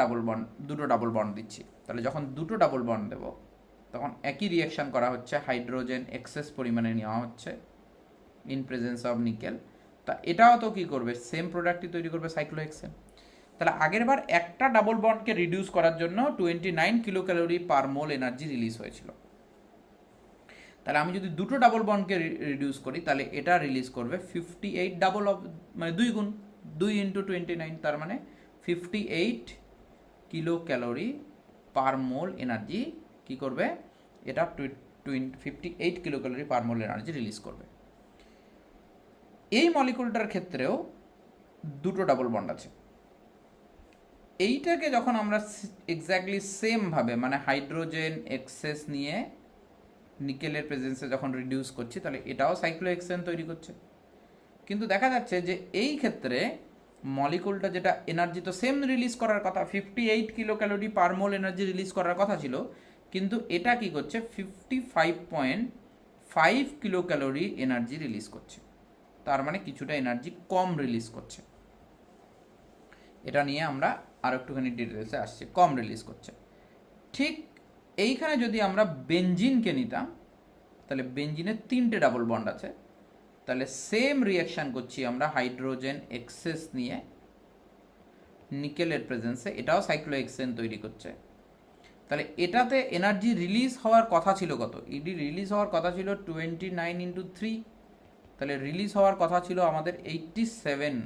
[SPEAKER 1] দুটো ডাবল বন্ড দিচ্ছি। তাহলে যখন দুটো ডাবল বন্ড দেব তখন একই রিয়াকশান করা হচ্ছে, হাইড্রোজেন এক্সেস পরিমাণে নেওয়া হচ্ছে ইন প্রেজেন্স অফ নিকেল। তা এটাও তো কী করবে, সেম প্রোডাক্টই তৈরি করবে সাইক্লোহেক্সেন। তাহলে আগের বার একটা ডাবল বন্ডকে রিডিউস করার জন্য 29 কিলো ক্যালোরি পার মোল এনার্জি রিলিজ হয়েছিল। তাহলে আমি যদি দুটো ডাবল বন্ডকে রিডিউস করি তাহলে এটা রিলিজ করবে 58 ডাবল অফ, মানে 2 গুণ, 2 ইন্টু 29, তার মানে 58 কিলো ক্যালোরি পার মোল এনার্জি কী করবে, এটা 58 কিলো ক্যালোরি পার মোল এনার্জি রিলিজ করবে। এই মলিকুলটার ক্ষেত্রেও দুটো ডাবল বন্ড আছে। এইটাকে যখন আমরা এক্স্যাক্টলি সেমভাবে, মানে হাইড্রোজেন এক্সেস নিয়ে নিকেলের প্রেজেন্সে যখন রিডিউস করছি, তাহলে এটাও সাইক্লোহেক্সেন তৈরি করছে। কিন্তু দেখা যাচ্ছে যে এই ক্ষেত্রে মলিকুলটা যেটা এনার্জি তো সেম রিলিজ করার কথা, 58 কিলো ক্যালোরি পার মোল এনার্জি রিলিজ করার কথা ছিল, কিন্তু এটা কি করছে 55.5 কিলো ক্যালোরি এনার্জি রিলিজ করছে। তার মানে কিছুটা এনার্জি কম রিলিজ করছে। এটা নিয়ে আমরা আর একটুখানি ডিটেলসে আসছি, কম রিলিজ করছে। ঠিক এইখানে যদি আমরা বেঞ্জিনকে নিতাম, তাহলে বেঞ্জিনের 3টে ডাবল বন্ড আছে, তাহলে সেম রিয়াকশান করছি আমরা হাইড্রোজেন এক্সেস নিয়ে নিকেলের প্রেজেন্সে, এটাও সাইক্লোহেক্সেন তৈরি করছে। তাহলে এটাতে এনার্জি রিলিজ হওয়ার কথা ছিল কত? ইডি রিলিজ হওয়ার কথা ছিল 29 ইন্টু 3, তাহলে রিলিজ হওয়ার কথা ছিল আমাদের 87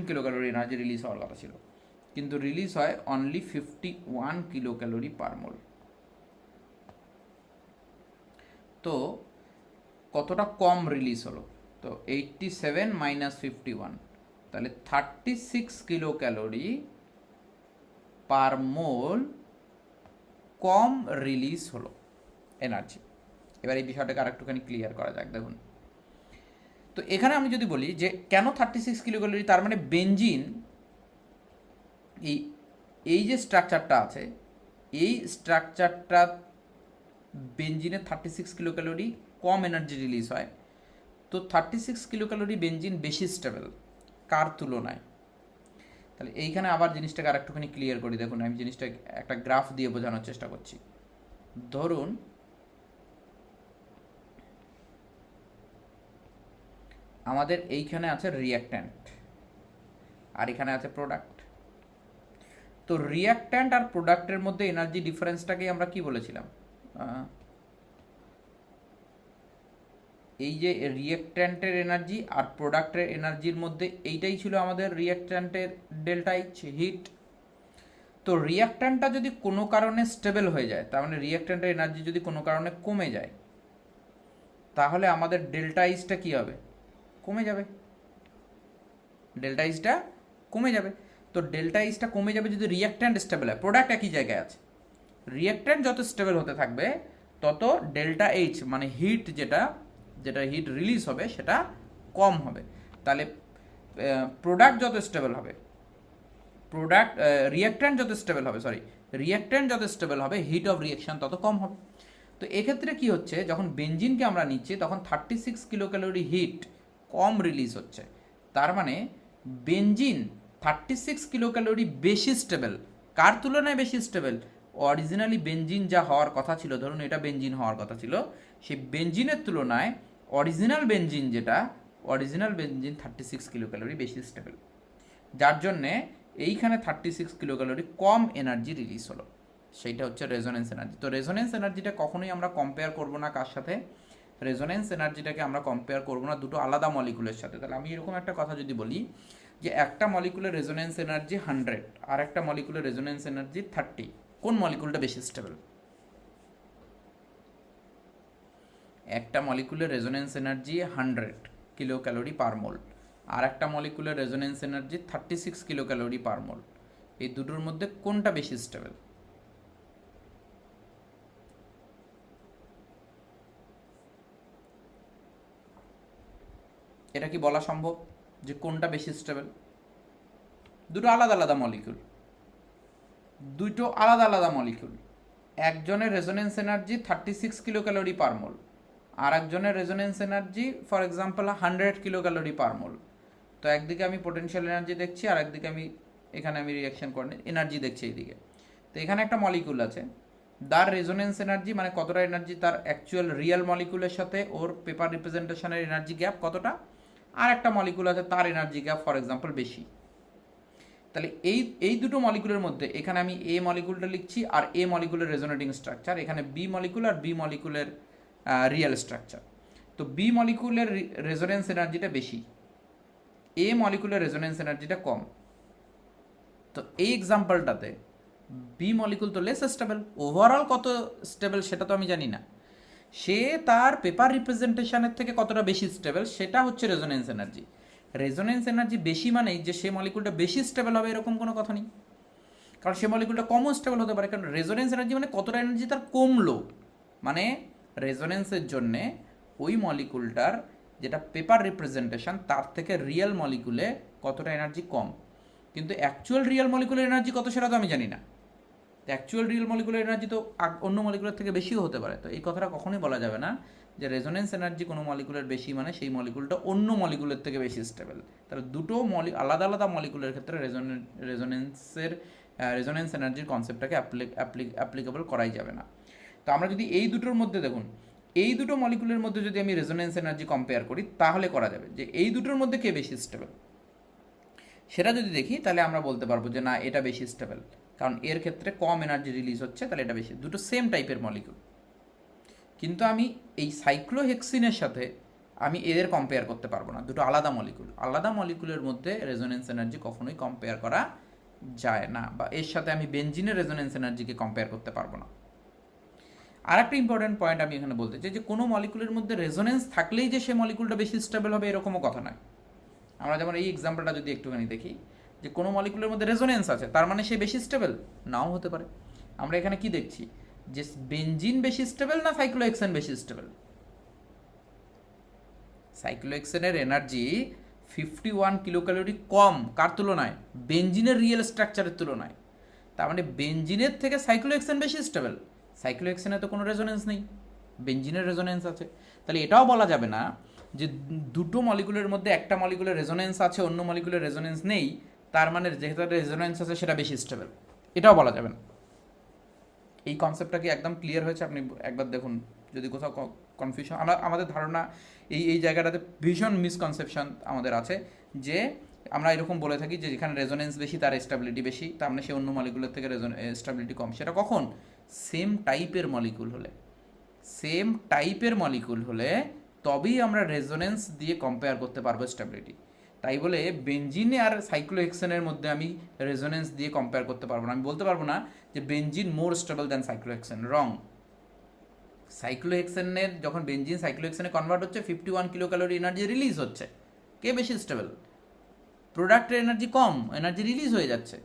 [SPEAKER 1] কিলো ক্যালোরি এনার্জি রিলিজ হওয়ার কথা ছিল, কিন্তু রিলিজ হয় only 51 kilo calorie per mole. তো কতটা কম রিলিজ হলো? তো 87 মাইনাস 51, তাহলে 36 কিলো ক্যালোরি পার মোল কম রিলিজ হলো এনার্জি। এবার এই বিষয়টাকে আর একটুখানি ক্লিয়ার করা যাক। দেখুন, তো এখানে আমি যদি বলি যে কেন 36 কিলো ক্যালোরি, তার মানে বেঞ্জিন এই এই যে স্ট্রাকচারটা আছে, এই স্ট্রাকচারটা বেঞ্জিনের 36 কিলো ক্যালোরি কম এনার্জি রিলিজ হয়। তো 36 কিলো ক্যালোরি বেঞ্জিন বেশি স্টেবল কার তুলনায়? তাহলে এইখানে আবার জিনিসটাকে আর একটুখানি ক্লিয়ার করি। দেখুন আমি জিনিসটা একটা গ্রাফ দিয়ে বোঝানোর চেষ্টা করছি। ধরুন আমাদের এইখানে আছে রিঅ্যাক্ট্যান্ট আর এখানে আছে প্রোডাক্ট। তো রিঅ্যাক্ট্যান্ট আর প্রোডাক্টের মধ্যে এনার্জি ডিফারেন্সটাকে আমরা কি বলেছিলাম? এই যে রিঅ্যাক্ট্যান্টের এনার্জি আর প্রোডাক্টের এনার্জির মধ্যে এইটাই ছিল আমাদের রিঅ্যাক্ট্যান্টের ডেল্টা এইচ, হিট। তো রিঅ্যাক্ট্যান্টটা যদি কোনো কারণে স্টেবল হয়ে যায়, তার মানে রিঅ্যাক্ট্যান্টের এনার্জি যদি কোনো কারণে কমে যায়, তাহলে আমাদের ডেল্টা এইচটা কী হবে? কমে যাবে। ডেল্টা এইচটা কমে যাবে। তো ডেল্টা এইচটা কমে যাবে যদি রিঅ্যাক্ট্যান্ট স্টেবল হয়। প্রোডাক্ট একই জায়গায় আছে, রিঅ্যাক্ট্যান্ট যত স্টেবল হতে থাকবে তত ডেল্টা এইচ মানে হিট যেটা হিট রিলিজ হবে সেটা কম হবে। তাহলে প্রোডাক্ট যত স্টেবল হবে, রিঅ্যাক্ট্যান্ট যত স্টেবল হবে, রিঅ্যাক্ট্যান্ট যত স্টেবল হবে, হিট অফ রিঅ্যাকশন তত কম হবে। তো এক্ষেত্রে কি হচ্ছে, যখন বেঞ্জিনকে আমরা নিচ্ছি তখন 36 কিলো ক্যালোরি হিট কম রিলিজ হচ্ছে। তার মানে বেঞ্জিন 36 কিলো ক্যালোরি বেশি স্টেবল। কার তুলনায় বেশি স্টেবল? অরিজিনালি বেঞ্জিন যা হওয়ার কথা ছিল, ধরুন এটা বেঞ্জিন হওয়ার কথা ছিল, সেই বেঞ্জিনের তুলনায় অরিজিনাল বেঞ্জিন 36 কিলো ক্যালোরি বেশি স্টেবল, যার জন্যে এইখানে 36 কিলো ক্যালোরি কম এনার্জি রিলিজ হলো। সেইটা হচ্ছে রেজোনেন্স এনার্জি। তো রেজোনেন্স এনার্জিটা কখনোই আমরা কম্পেয়ার করবো না কার সাথে? রেজোনেন্স এনার্জিটাকে আমরা কম্পেয়ার করবো না দুটো আলাদা মলিকুলের সাথে। তাহলে আমি এরকম একটা কথা যদি বলি যে একটা মলিকুলের রেজোনেন্স এনার্জি 100 আর একটা মলিকুলের রেজোনেন্স এনার্জি 30, কোন মলিকুলটা বেশি স্টেবল? একটা মলিকুলের resonance energy 100 kilo calorie per mole আর একটা মলিকুলের resonance energy 36 kilo calorie per mole. এই দুটোর মধ্যে কোনটা বেশি স্টেবল? এটা কি বলা সম্ভব যে কোনটা বেশি স্টেবল? দুটো আলাদা আলাদা মলিকুল, একজনের resonance energy 36 kilo calorie per mole আর একজনের resonance energy for example 100 kilo calorie per mole. তো একদিকে আমি পোটেনশিয়াল এনার্জি দেখছি আর একদিকে এখানে আমি রিঅ্যাকশন করে এনার্জি দেখছি এইদিকে। তো এখানে একটা মলিকুল আছে, তার রেজোনেন্স এনার্জি মানে কতটা এনার্জি তার অ্যাকচুয়াল রিয়েল মলিকুলের সাথে ওর পেপার রিপ্রেজেন্টেশনের এনার্জি গ্যাপ কতটা, আর একটা মলিকুল আছে তার এনার্জি গ্যাপ ফর এক্সাম্পল বেশি। তাহলে এই দুটো মলিকুলের মধ্যে এখানে আমি এ মলিকুলটা লিখছি আর এ মলিকুলের রেজোনেটিং স্ট্রাকচার, এখানে বি মলিকুল আর বি মলিকুলের রিয়েল স্ট্রাকচার। তো বি মলিকুলের রেজোনেন্স এনার্জিটা বেশি, এ মলিকুলের রেজোনেন্স এনার্জিটা কম। তো এই এক্সাম্পলটাতে বি মলিকুল তো লেস স্টেবল, ওভারঅল কত স্টেবল সেটা তো আমি জানি না, সে তার পেপার রিপ্রেজেন্টেশনের থেকে কতটা বেশি স্টেবল সেটা হচ্ছে রেজোনেন্স এনার্জি। রেজোনেন্স এনার্জি বেশি মানেই যে সে মলিকুলটা বেশি স্টেবল হবে এরকম কোনো কথা নেই, কারণ সে মলিকুলটা কমও স্টেবল হতে পারে। কারণ রেজোনেন্স এনার্জি মানে কতটা এনার্জি তার কমলো, মানে রেজোনেন্সের জন্যে ওই মলিকুলটার যেটা পেপার রিপ্রেজেন্টেশন তার থেকে রিয়েল মলিকুলে কতটা এনার্জি কম। কিন্তু অ্যাকচুয়াল রিয়েল মলিকুলের এনার্জি কত সেটা তো আমি জানি না। অ্যাকচুয়াল রিয়েল মলিকুলার এনার্জি তো অন্য মলিকুলার থেকে বেশিও হতে পারে। তো এই কথাটা কখনোই বলা যাবে না যে রেজোনেন্স এনার্জি কোনো মলিকুলার বেশি মানে সেই মলিকুলটা অন্য মলিকুলের থেকে বেশি স্টেবল। তাহলে দুটো আলাদা আলাদা মলিকুলের ক্ষেত্রে রেজোনেন্স এনার্জির কনসেপ্টটাকে অ্যাপ্লিকেবল করাই যাবে না। তো আমরা যদি এই দুটোর মধ্যে দেখুন, এই দুটো মলিকুলের মধ্যে যদি আমি রেজোনেন্স এনার্জি কম্পেয়ার করি তাহলে করা যাবে যে এই দুটোর মধ্যে কে বেশি স্টেবল। সেটা যদি দেখি তাহলে আমরা বলতে পারবো যে না এটা বেশি স্টেবল, কারণ এর ক্ষেত্রে কম এনার্জি রিলিজ হচ্ছে, তাহলে এটা বেশি। দুটো সেম টাইপের মলিকুল, কিন্তু আমি এই সাইক্লোহেক্সিনের সাথে আমি এদের কম্পেয়ার করতে পারবো না। দুটো আলাদা মলিকুলের মধ্যে রেজোনেন্স এনার্জি কখনোই কম্পেয়ার করা যায় না, বা এর সাথে আমি বেঞ্জিনের রেজোনেন্স এনার্জিকে কম্পেয়ার করতে পারবো না। আর একটা ইম্পর্টেন্ট পয়েন্ট আমি এখানে বলতে চাই যে কোনো মলিকুলের মধ্যে রেজোনেন্স থাকলেই যে সে মলিকুলটা বেশি স্টেবল হবে এরকমও কথা নয়। আমরা যেমন এই এক্সাম্পলটা যদি একটুখানি দেখি যে কোনো মলিকুলের মধ্যে রেজোনেন্স আছে তার মানে সে বেশি স্টেবল, নাও হতে পারে। আমরা এখানে কি দেখছি যে বেঞ্জিন বেশি স্টেবল না সাইক্লোহেক্সেন বেশি স্টেবল? সাইক্লোহেক্সেনের এনার্জি 51 কিলো ক্যালোরি কম কার তুলনায়? বেঞ্জিনের রিয়েল স্ট্রাকচারের তুলনায়। তার মানে বেঞ্জিনের থেকে সাইক্লোহেক্সেন বেশি স্টেবল। সাইক্লোহেক্সেনে তো কোনো রেজোনেন্স নেই, বেঞ্জিনের রেজোনেন্স আছে। তাহলে এটাও বলা যাবে না যে দুটো মলিকুলের মধ্যে একটা মলিকুলের রেজোনেন্স আছে, অন্য মলিকুলের রেজোনেন্স নেই, তার মানে যেহেতু রেজোনেন্স আছে সেটা বেশি স্টেবল, এটাও বলা যাবে না। এই কনসেপ্টটা কি একদম ক্লিয়ার হয়েছে? আপনি একবার দেখুন যদি কোথাও কনফিউশন, আমাদের ধারণা এই জায়গাটাতে ভীষণ মিসকনসেপশন আমাদের আছে, যে আমরা এরকম বলে থাকি যে যেখানে রেজোনেন্স বেশি তার স্টেবিলিটি বেশি, তার মানে সে অন্য মলিকুলের থেকে স্টেবিলিটি কম। সেটা কখন? সেম টাইপের মলিকুল হলে, সেম টাইপের মলিকুল হলে তবেই আমরা রেজোনেন্স দিয়ে কম্পেয়ার করতে পারবো স্টেবিলিটি। তাই বলে বেঞ্জিনে আর সাইক্লোহেক্সেনের মধ্যে আমি রেজোনেন্স দিয়ে কম্পেয়ার করতে পারবো না। আমি বলতে পারবো না যে benzene more stable than cyclohexane, wrong. সাইক্লোহেক্সেনের যখন বেঞ্জিন সাইক্লোহেক্সেনে কনভার্ট হচ্ছে 51 কিলো ক্যালোরি এনার্জি রিলিজ হচ্ছে, কে বেশি স্টেবল? প্রোডাক্টের এনার্জি কম, এনার্জি রিলিজ হয়ে যাচ্ছে,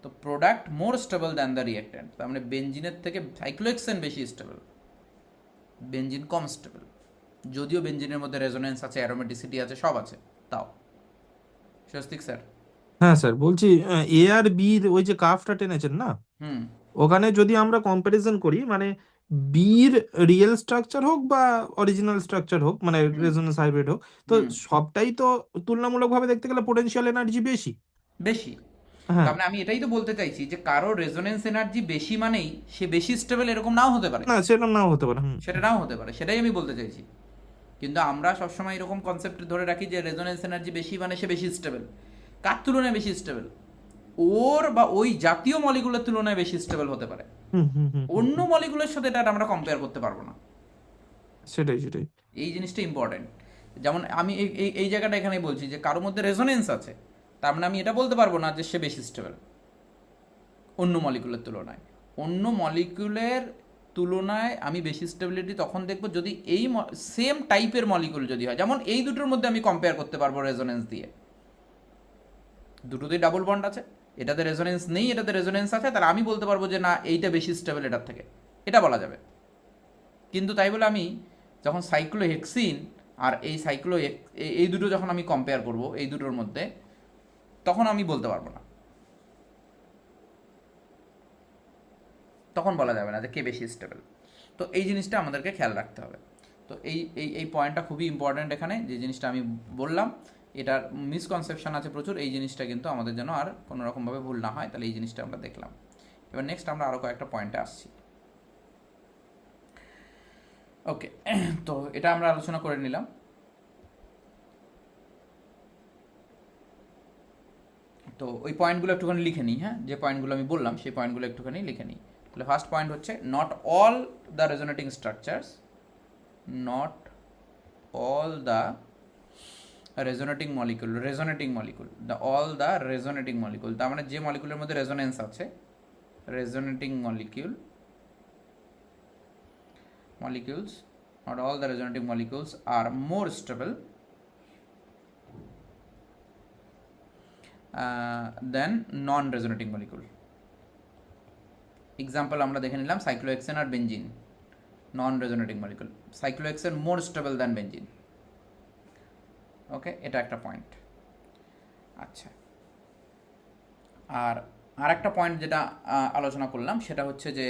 [SPEAKER 1] তো product more stable than the reactant. তার মানে বেঞ্জিনের থেকে সাইক্লোহেক্সেন বেশি স্টেবল, বেঞ্জিন কম স্টেবল। যদিও বেঞ্জিনের মধ্যে রেজোনেন্স আছে, অ্যারোমেটিসিটি আছে, সব আছে, তাও। স্বস্তিক স্যার?
[SPEAKER 2] হ্যাঁ স্যার, বলছি এ আর বির ওই যে কার্ভটা টেনেছেন না,
[SPEAKER 1] হুম
[SPEAKER 2] ওখানে যদি আমরা কম্পারিজন করি, মানে বির রিয়েল স্ট্রাকচার হোক বা অরিজিনাল স্ট্রাকচার হোক, মানে
[SPEAKER 1] হুম
[SPEAKER 2] রেজোনেন্স হাইব্রিড হোক, তো
[SPEAKER 1] হুম
[SPEAKER 2] সবটাই তো তুলনামূলকভাবে দেখতে গেলে পোটেনশিয়াল এনার্জি বেশি।
[SPEAKER 1] বেশি।
[SPEAKER 2] হ্যাঁ।
[SPEAKER 1] তার মানে আমি এটাই তো বলতে চাইছি যে কারো রেজোনেন্স এনার্জি বেশি মানেই সে বেশি স্টেবল, এরকম নাও হতে পারে,
[SPEAKER 2] না, সেরকম নাও হতে পারে। হুম।
[SPEAKER 1] সেটা নাও হতে পারে, সেটাই আমি বলতে চাইছি। কিন্তু আমরা সবসময় এরকম কনসেপ্ট ধরে রাখি যে রেজোনেন্স এনার্জি বেশি মানে সে বেশি স্টেবল। কার তুলনায় বেশি স্টেবল? ওর বা ওই জাতীয় মলিকুলের তুলনায় বেশি স্টেবল হতে পারে,
[SPEAKER 2] হুম হুম হুম হুম
[SPEAKER 1] অন্য
[SPEAKER 2] হুম।
[SPEAKER 1] মলিকুলের সাথে এটা আমরা কম্পেয়ার করতে পারবো না।
[SPEAKER 2] সেটাই সেটাই।
[SPEAKER 1] এই জিনিসটা ইম্পর্টেন্ট। যেমন আমি এই জায়গাটা এখানে বলছি যে কারোর মধ্যে রেজোনেন্স আছে, তার মানে আমি এটা বলতে পারবো না যে সে বেশি স্টেবল অন্য মলিকুলের তুলনায়। অন্য মলিকুলের তুলনায় আমি বেশি স্টেবিলিটি তখন দেখব যদি এই সেম টাইপের মলিকুল যদি হয়, যেমন এই দুটোর মধ্যে আমি কম্পেয়ার করতে পারবো রেজোনেন্স দিয়ে। দুটোতেই ডাবল বন্ড আছে, এটাতে রেজোনেন্স নেই, এটাতে রেজোনেন্স আছে, তাহলে আমি বলতে পারবো যে না এইটা বেশি স্টেবল এটার থেকে, এটা বলা যাবে। কিন্তু তাই বলে আমি যখন সাইক্লোহেক্সিন আর এই এই দুটো যখন আমি কম্পেয়ার করব এই দুটোর মধ্যে, তখন আমি বলতে পারবো না, তখন বলা যাবে না যে কে বেশি স্টেবল। তো এই জিনিসটা আমাদেরকে খেয়াল রাখতে হবে। তো এই পয়েন্টটা খুবই ইম্পর্ট্যান্ট এখানে, যে জিনিসটা আমি বললাম এটার মিসকনসেপশন আছে প্রচুর, এই জিনিসটা কিন্তু আমাদের যেন আর কোনো রকমভাবে ভুল না হয়। তাহলে এই জিনিসটা আমরা দেখলাম। এবার নেক্সট আমরা আরও কয়েকটা পয়েন্টে আসছি। ওকে, তো এটা আমরা আলোচনা করে নিলাম। তো ওই পয়েন্টগুলো একটুখানি লিখে নিই, হ্যাঁ, যে পয়েন্টগুলো আমি বললাম সেই পয়েন্টগুলো একটুখানি লিখে নিই। তাহলে ফার্স্ট পয়েন্ট হচ্ছে not all the resonating structures, not all the resonating molecule, the all the resonating molecule, তার মানে যে মলিকুলের মধ্যে রেজোনেন্স আছে, resonating molecules, not all the resonating molecules are more stable than non-resonating molecule. Example আমরা দেখে নিলাম cyclohexane আর benzene, non resonating molecule. Cyclohexane more stable than benzene. Okay, এটা একটা পয়েন্ট। আচ্ছা, আর একটা পয়েন্ট যেটা আলোচনা করলাম সেটা হচ্ছে যে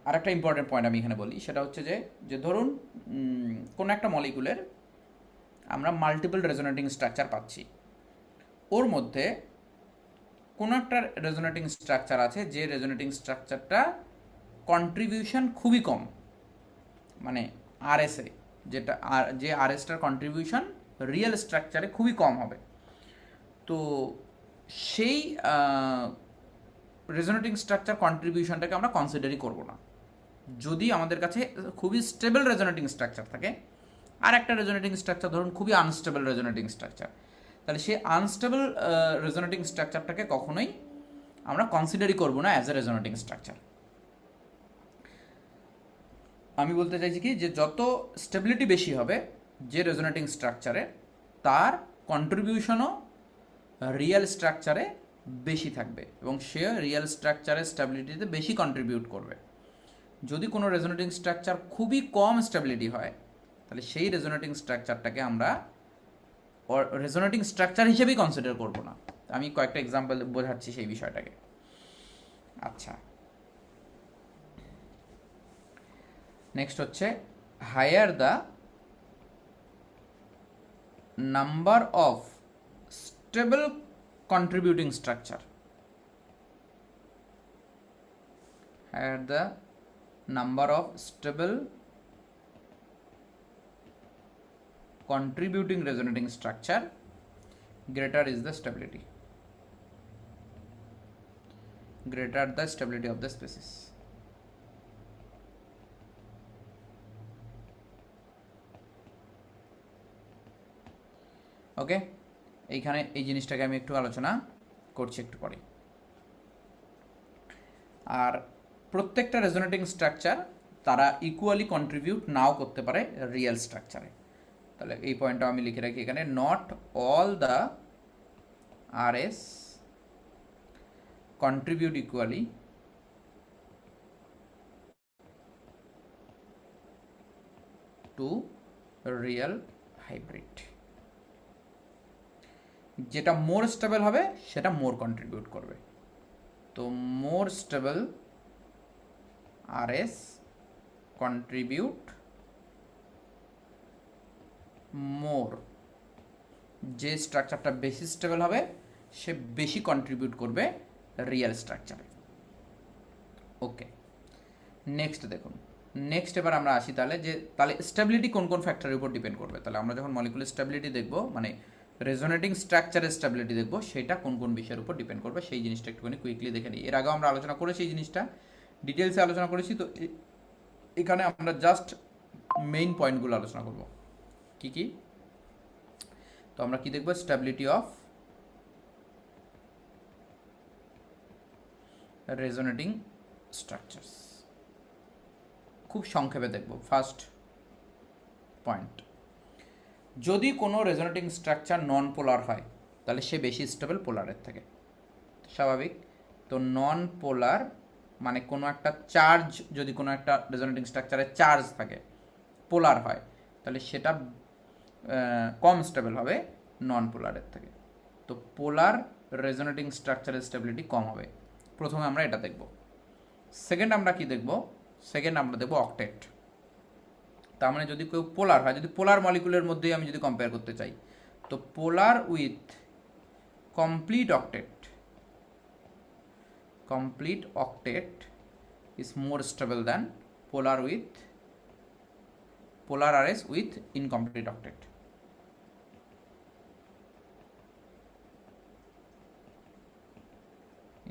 [SPEAKER 1] আরেকটা ইম্পর্টেন্ট পয়েন্ট আমি এখানে বলি, সেটা হচ্ছে যে ধরুন কোনো একটা মলিকুলের আমরা মাল্টিপল রেজোনেটিং স্ট্রাকচার পাচ্ছি, ওর মধ্যে কোনো একটা রেজোনেটিং স্ট্রাকচার আছে যে রেজোনেটিং স্ট্রাকচারটা কন্ট্রিবিউশন খুবই কম, মানে আরএসএ, যেটা যে আরএসটার কন্ট্রিবিউশন রিয়েল স্ট্রাকচারে খুবই কম হবে। তো সেই রেজোনেটিং স্ট্রাকচার কন্ট্রিবিউশনটাকে আমরা কনসিডারই করব না। যদি আমাদের কাছে খুবই স্টেবল রেজোনেটিং স্ট্রাকচার থাকে, আর একটা রেজোনেটিং স্ট্রাকচার ধরুন খুবই আনস্টেবল রেজোনেটিং স্ট্রাকচার, তাহলে সেই আনস্টেবল রেজোনেটিং স্ট্রাকচারটাকে কখনোই আমরা কনসিডারই করব না অ্যাজ এ রেজোনেটিং স্ট্রাকচার। আমি বলতে চাইছি কি, যে যত স্টেবিলিটি বেশি হবে যে রেজোনেটিং স্ট্রাকচারে, তার কন্ট্রিবিউশনও রিয়েল স্ট্রাকচারে বেশি থাকবে এবং সে রিয়েল স্ট্রাকচারের স্টেবিলিটিতে বেশি কন্ট্রিবিউট করবে। যদি কোনো রেজোনেটিং স্ট্রাকচার খুবই কম স্টেবিলিটি হয়, তাহলে সেই রেজোনেটিং স্ট্রাকচারটাকে আমরা রেজোনেটিং স্ট্রাকচার হিসেবেই কনসিডার করব না। আমি কয়েকটা এক্সাম্পল বোঝাচ্ছি সেই বিষয়টাকে। আচ্ছা, নেক্সট হচ্ছে higher the number of stable contributing structure, higher the number of stable contributing resonating structure, greater is the stability, greater the stability of the species. ওকে, এইখানে এই জিনিসটাকে আমি একটু আলোচনা করছি একটু পরে। আর প্রত্যেকটা রেজোনেটিং স্ট্রাকচার তারা ইকুয়ালি কন্ট্রিবিউট নাও করতে পারে রিয়েল স্ট্রাকচারে। তাহলে এই পয়েন্টটা আমি লিখে রাখি এখানে, not all the RS contribute equally two real hybrid. যেটা মোর স্টেবল হবে সেটা মোর কন্ট্রিবিউট করবে। তো মোর স্টেবল আরএস কন্ট্রিবিউট মোর, যে স্ট্রাকচারটা বেশি স্টেবল হবে সে বেশি কন্ট্রিবিউট করবে রিয়েল স্ট্রাকচারে। ওকে, নেক্সট দেখুন, নেক্সট এবার আমরা আসি তাহলে স্টেবিলিটি কোন কোন ফ্যাক্টরের উপর ডিপেন্ড করবে। তাহলে আমরা যখন মলিকুলার স্টেবিলিটি দেখব, মানে রেজোনেটিং স্ট্রাকচারের স্টেবিলিটি দেখব, সেটা কোন কোন বিষয়ের উপর ডিপেন্ড করবে সেই জিনিসটা একটুখানি কুইকলি দেখে নিই। এর আগেও আমরা আলোচনা করেছি এই জিনিসটা, ডিটেলসে আলোচনা করেছি। তো এখানে আমরা জাস্ট মেইন পয়েন্টগুলো আলোচনা করব। কি কি? তো আমরা কি দেখব? স্টেবিলিটি অফ রেজোনেটিং স্ট্রাকচারস, খুব সংক্ষেপে দেখব। ফার্স্ট পয়েন্ট, যদি কোনো রেজোনেটিং স্ট্রাকচার নন পোলার হয় তাহলে সে বেশি স্টেবল পোলারের থেকে, স্বাভাবিক। তো নন পোলার মানে কোনো একটা চার্জ, যদি কোনো একটা রেজোনেটিং স্ট্রাকচারে চার্জ থাকে, পোলার হয়, তাহলে সেটা কম স্টেবল হবে নন পোলারের থেকে। তো পোলার রেজোনেটিং স্ট্রাকচারের স্টেবিলিটি কম হবে। প্রথমে আমরা এটা দেখব। সেকেন্ড আমরা কি দেখব? সেকেন্ড আমরা দেখব অক্টেট। তার মানে যদি কেউ পোলার হয়, যদি পোলার মলিকুলের মধ্যেই আমি যদি কম্পেয়ার করতে চাই, তো polar with complete octet is more stable than polar RS with incomplete octet.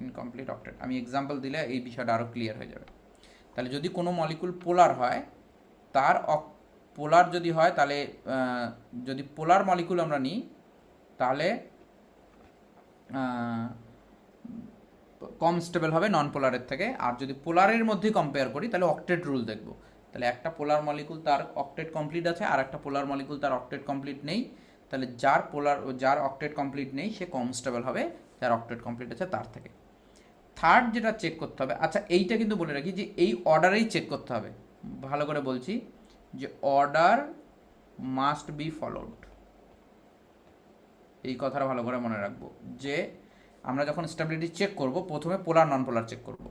[SPEAKER 1] Incomplete octet আমি এক্সাম্পল দিলে এই বিষয়টা আরও ক্লিয়ার হয়ে যাবে। তাহলে যদি কোনো মলিকুল পোলার হয়, তার পোলার যদি হয়, তাহলে যদি পোলার মলিকুল আমরা নিই তাহলে কম স্টেবল হবে নন পোলারের থেকে। আর যদি পোলারের মধ্যে কম্পেয়ার করি তাহলে অক্টেট রুল দেখব। তাহলে একটা পোলার মলিকুল তার অক্টেট কমপ্লিট আছে, আর একটা পোলার মলিকুল তার অক্টেট কমপ্লিট নেই, তাহলে যার অক্টেট কমপ্লিট নেই সে কম স্টেবল হবে যার অক্টেট কমপ্লিট আছে তার থেকে। থার্ড যেটা চেক করতে হবে, আচ্ছা এইটা কিন্তু বলে রাখি যে এই অর্ডারেই চেক করতে হবে। ভালো করে বলছি যে অর্ডার মাস্ট বি ফলোড। এই কথাটা ভালো করে মনে রাখবো যে আমরা যখন স্টেবিলিটি চেক করব, প্রথমে পোলার নন পোলার চেক করব,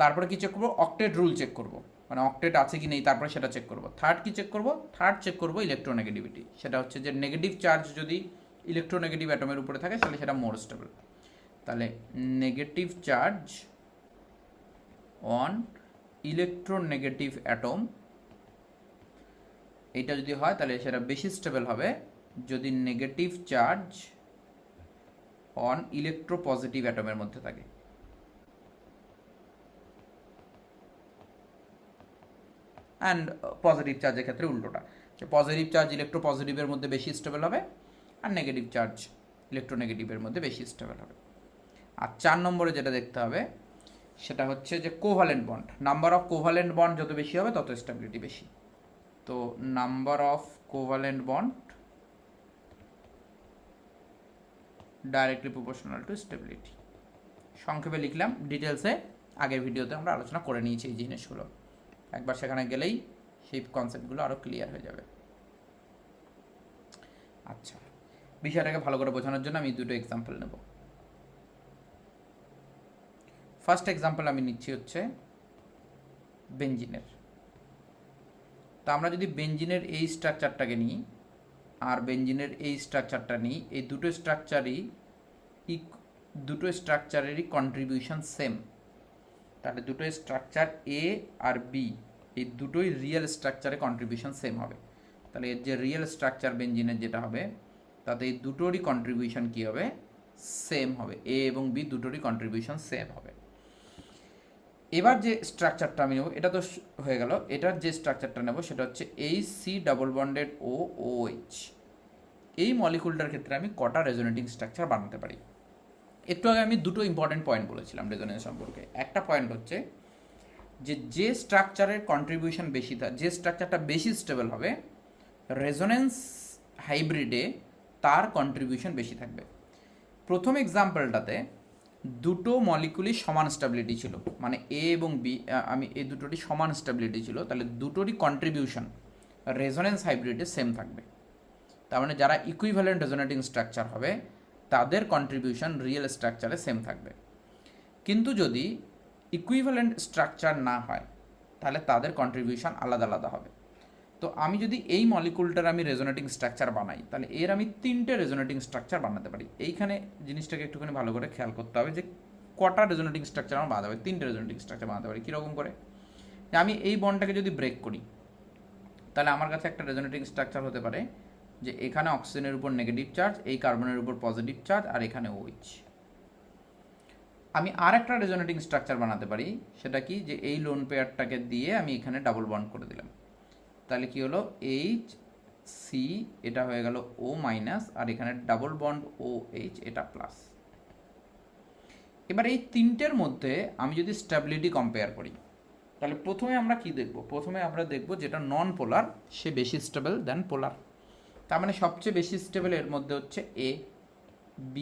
[SPEAKER 1] তারপরে কি চেক করব? অক্টেট রুল চেক করব, মানে অক্টেট আছে কি নেই, তারপরে সেটা চেক করব। থার্ড কি চেক করব? থার্ড চেক করব ইলেকট্রোনেগেটিভিটি। সেটা হচ্ছে যে নেগেটিভ চার্জ যদি ইলেকট্রোনেগেটিভ অ্যাটমের উপরে থাকে তাহলে সেটা মোর স্টেবল। তাহলে negative charge on electronegative atom, এইটা যদি হয় তাহলে সেটা বেশি স্টেবল হবে যদি নেগেটিভ চার্জ অন ইলেকট্রোপজিটিভ অ্যাটমের মধ্যে থাকে। অ্যান্ড পজিটিভ চার্জের ক্ষেত্রে উল্টোটা, যে পজিটিভ চার্জ ইলেকট্রোপজিটিভের মধ্যে বেশি স্টেবল হবে আর নেগেটিভ চার্জ ইলেকট্রোনেগেটিভের মধ্যে বেশি স্টেবল হবে। আর 4 নম্বরে যেটা দেখতে হবে সেটা হচ্ছে যে covalent bond. Number of covalent bond যত বেশি হবে তত স্টেবিলিটি বেশি। তো number of covalent bond directly proportional to stability. সংক্ষেপে লিখলাম, ডিটেলসে আগের ভিডিওতে আমরা আলোচনা করে নিয়েছি এই জিনিসগুলো। একবার সেখানে গেলেই সেই কনসেপ্টগুলো আরও ক্লিয়ার হয়ে যাবে। আচ্ছা, বিষয়টাকে ভালো করে বোঝানোর জন্য আমি দুটো এক্সাম্পল নেব। ফার্স্ট এক্সাম্পল আমি নিচ্ছি হচ্ছে বেঞ্জিনের। তো আমরা যদি বেঞ্জিনের এই স্ট্রাকচারটাকে নিই আর বেঞ্জিনের এই স্ট্রাকচারটা নিই, এই দুটো স্ট্রাকচারেরই কন্ট্রিবিউশন সেম, তাহলে দুটো স্ট্রাকচার এ আর বি এই দুটোই রিয়েল স্ট্রাকচারে কন্ট্রিবিউশন সেম হবে। তাহলে এর যে রিয়েল স্ট্রাকচার বেঞ্জিনের যেটা হবে, তাতে এই দুটোরই কন্ট্রিবিউশন কী হবে, সেম হবে। এ এবং বি দুটোরই কন্ট্রিবিউশন সেম হবে। এবার যে স্ট্রাকচারটা আমি নেব, এটা তো হয়ে গেল। এটার যে স্ট্রাকচারটা নেব সেটা হচ্ছে এইচ ডাবল বন্ডেড OOH। এই মলিকুলটার ক্ষেত্রে আমি কটা রেজোনেটিং স্ট্রাকচার বানাতে পারি। একটু আগে আমি দুটো ইম্পর্টেন্ট পয়েন্ট বলেছিলাম রেজোনেন্স সম্পর্কে। একটা পয়েন্ট হচ্ছে যে স্ট্রাকচারের কন্ট্রিবিউশন বেশি যে স্ট্রাকচারটা বেশি স্টেবল হবে, রেজোনেন্স হাইব্রিডে তার কন্ট্রিবিউশন বেশি থাকবে। প্রথম এক্সাম্পলটাতে দুটো মলিকুলই সমান স্টেবিলিটি ছিল, মানে এ এবং বি, আমি এই দুটোরই সমান স্টেবিলিটি ছিল, তাহলে দুটোরই কন্ট্রিবিউশন রেজোনেন্স হাইব্রিডে সেম থাকবে। তার মানে যারা ইকুইভ্যালেন্ট রেজোনেটিং স্ট্রাকচার হবে তাদের কন্ট্রিবিউশন রিয়েল স্ট্রাকচারে সেম থাকবে। কিন্তু যদি ইকুইভ্যালেন্ট স্ট্রাকচার না হয় তাহলে তাদের কন্ট্রিবিউশন আলাদা আলাদা হবে। তো আমি যদি এই মলিকুলটার আমি রেজোনেটিং স্ট্রাকচার বানাই, তাহলে এর আমি 3টে রেজোনেটিং স্ট্রাকচার বানাতে পারি। এইখানে জিনিসটাকে একটুখানি ভালো করে খেয়াল করতে হবে যে কটা রেজোনেটিং স্ট্রাকচার আমার বানাতে পারি। 3টে রেজোনেটিং স্ট্রাকচার বানাতে পারি। কীরকম করে, যে আমি এই বন্ডটাকে যদি ব্রেক করি, তাহলে আমার কাছে একটা রেজোনেটিং স্ট্রাকচার হতে পারে যে এখানে অক্সিজেনের উপর নেগেটিভ চার্জ, এই কার্বনের উপর পজিটিভ চার্জ, আর এখানে OH। আমি আর একটা রেজোনেটিং স্ট্রাকচার বানাতে পারি, সেটা কি, যে এই লোন পেয়ারটাকে দিয়ে আমি এখানে ডাবল বন্ড করে দিলাম। তাহলে কি হলো, HC এটা হয়ে গেল O মাইনাস, আর এখানে ডাবল বন্ড OH এটা প্লাস। এবার এই তিনটের মধ্যে আমি যদি স্টেবিলিটি কম্পেয়ার করি, তাহলে প্রথমে আমরা কি দেখব, প্রথমে আমরা দেখব যেটা নন পোলার সে বেশি স্টেবল দেন পোলার। তার মানে সবচেয়ে বেশি স্টেবল এর মধ্যে হচ্ছে A, B,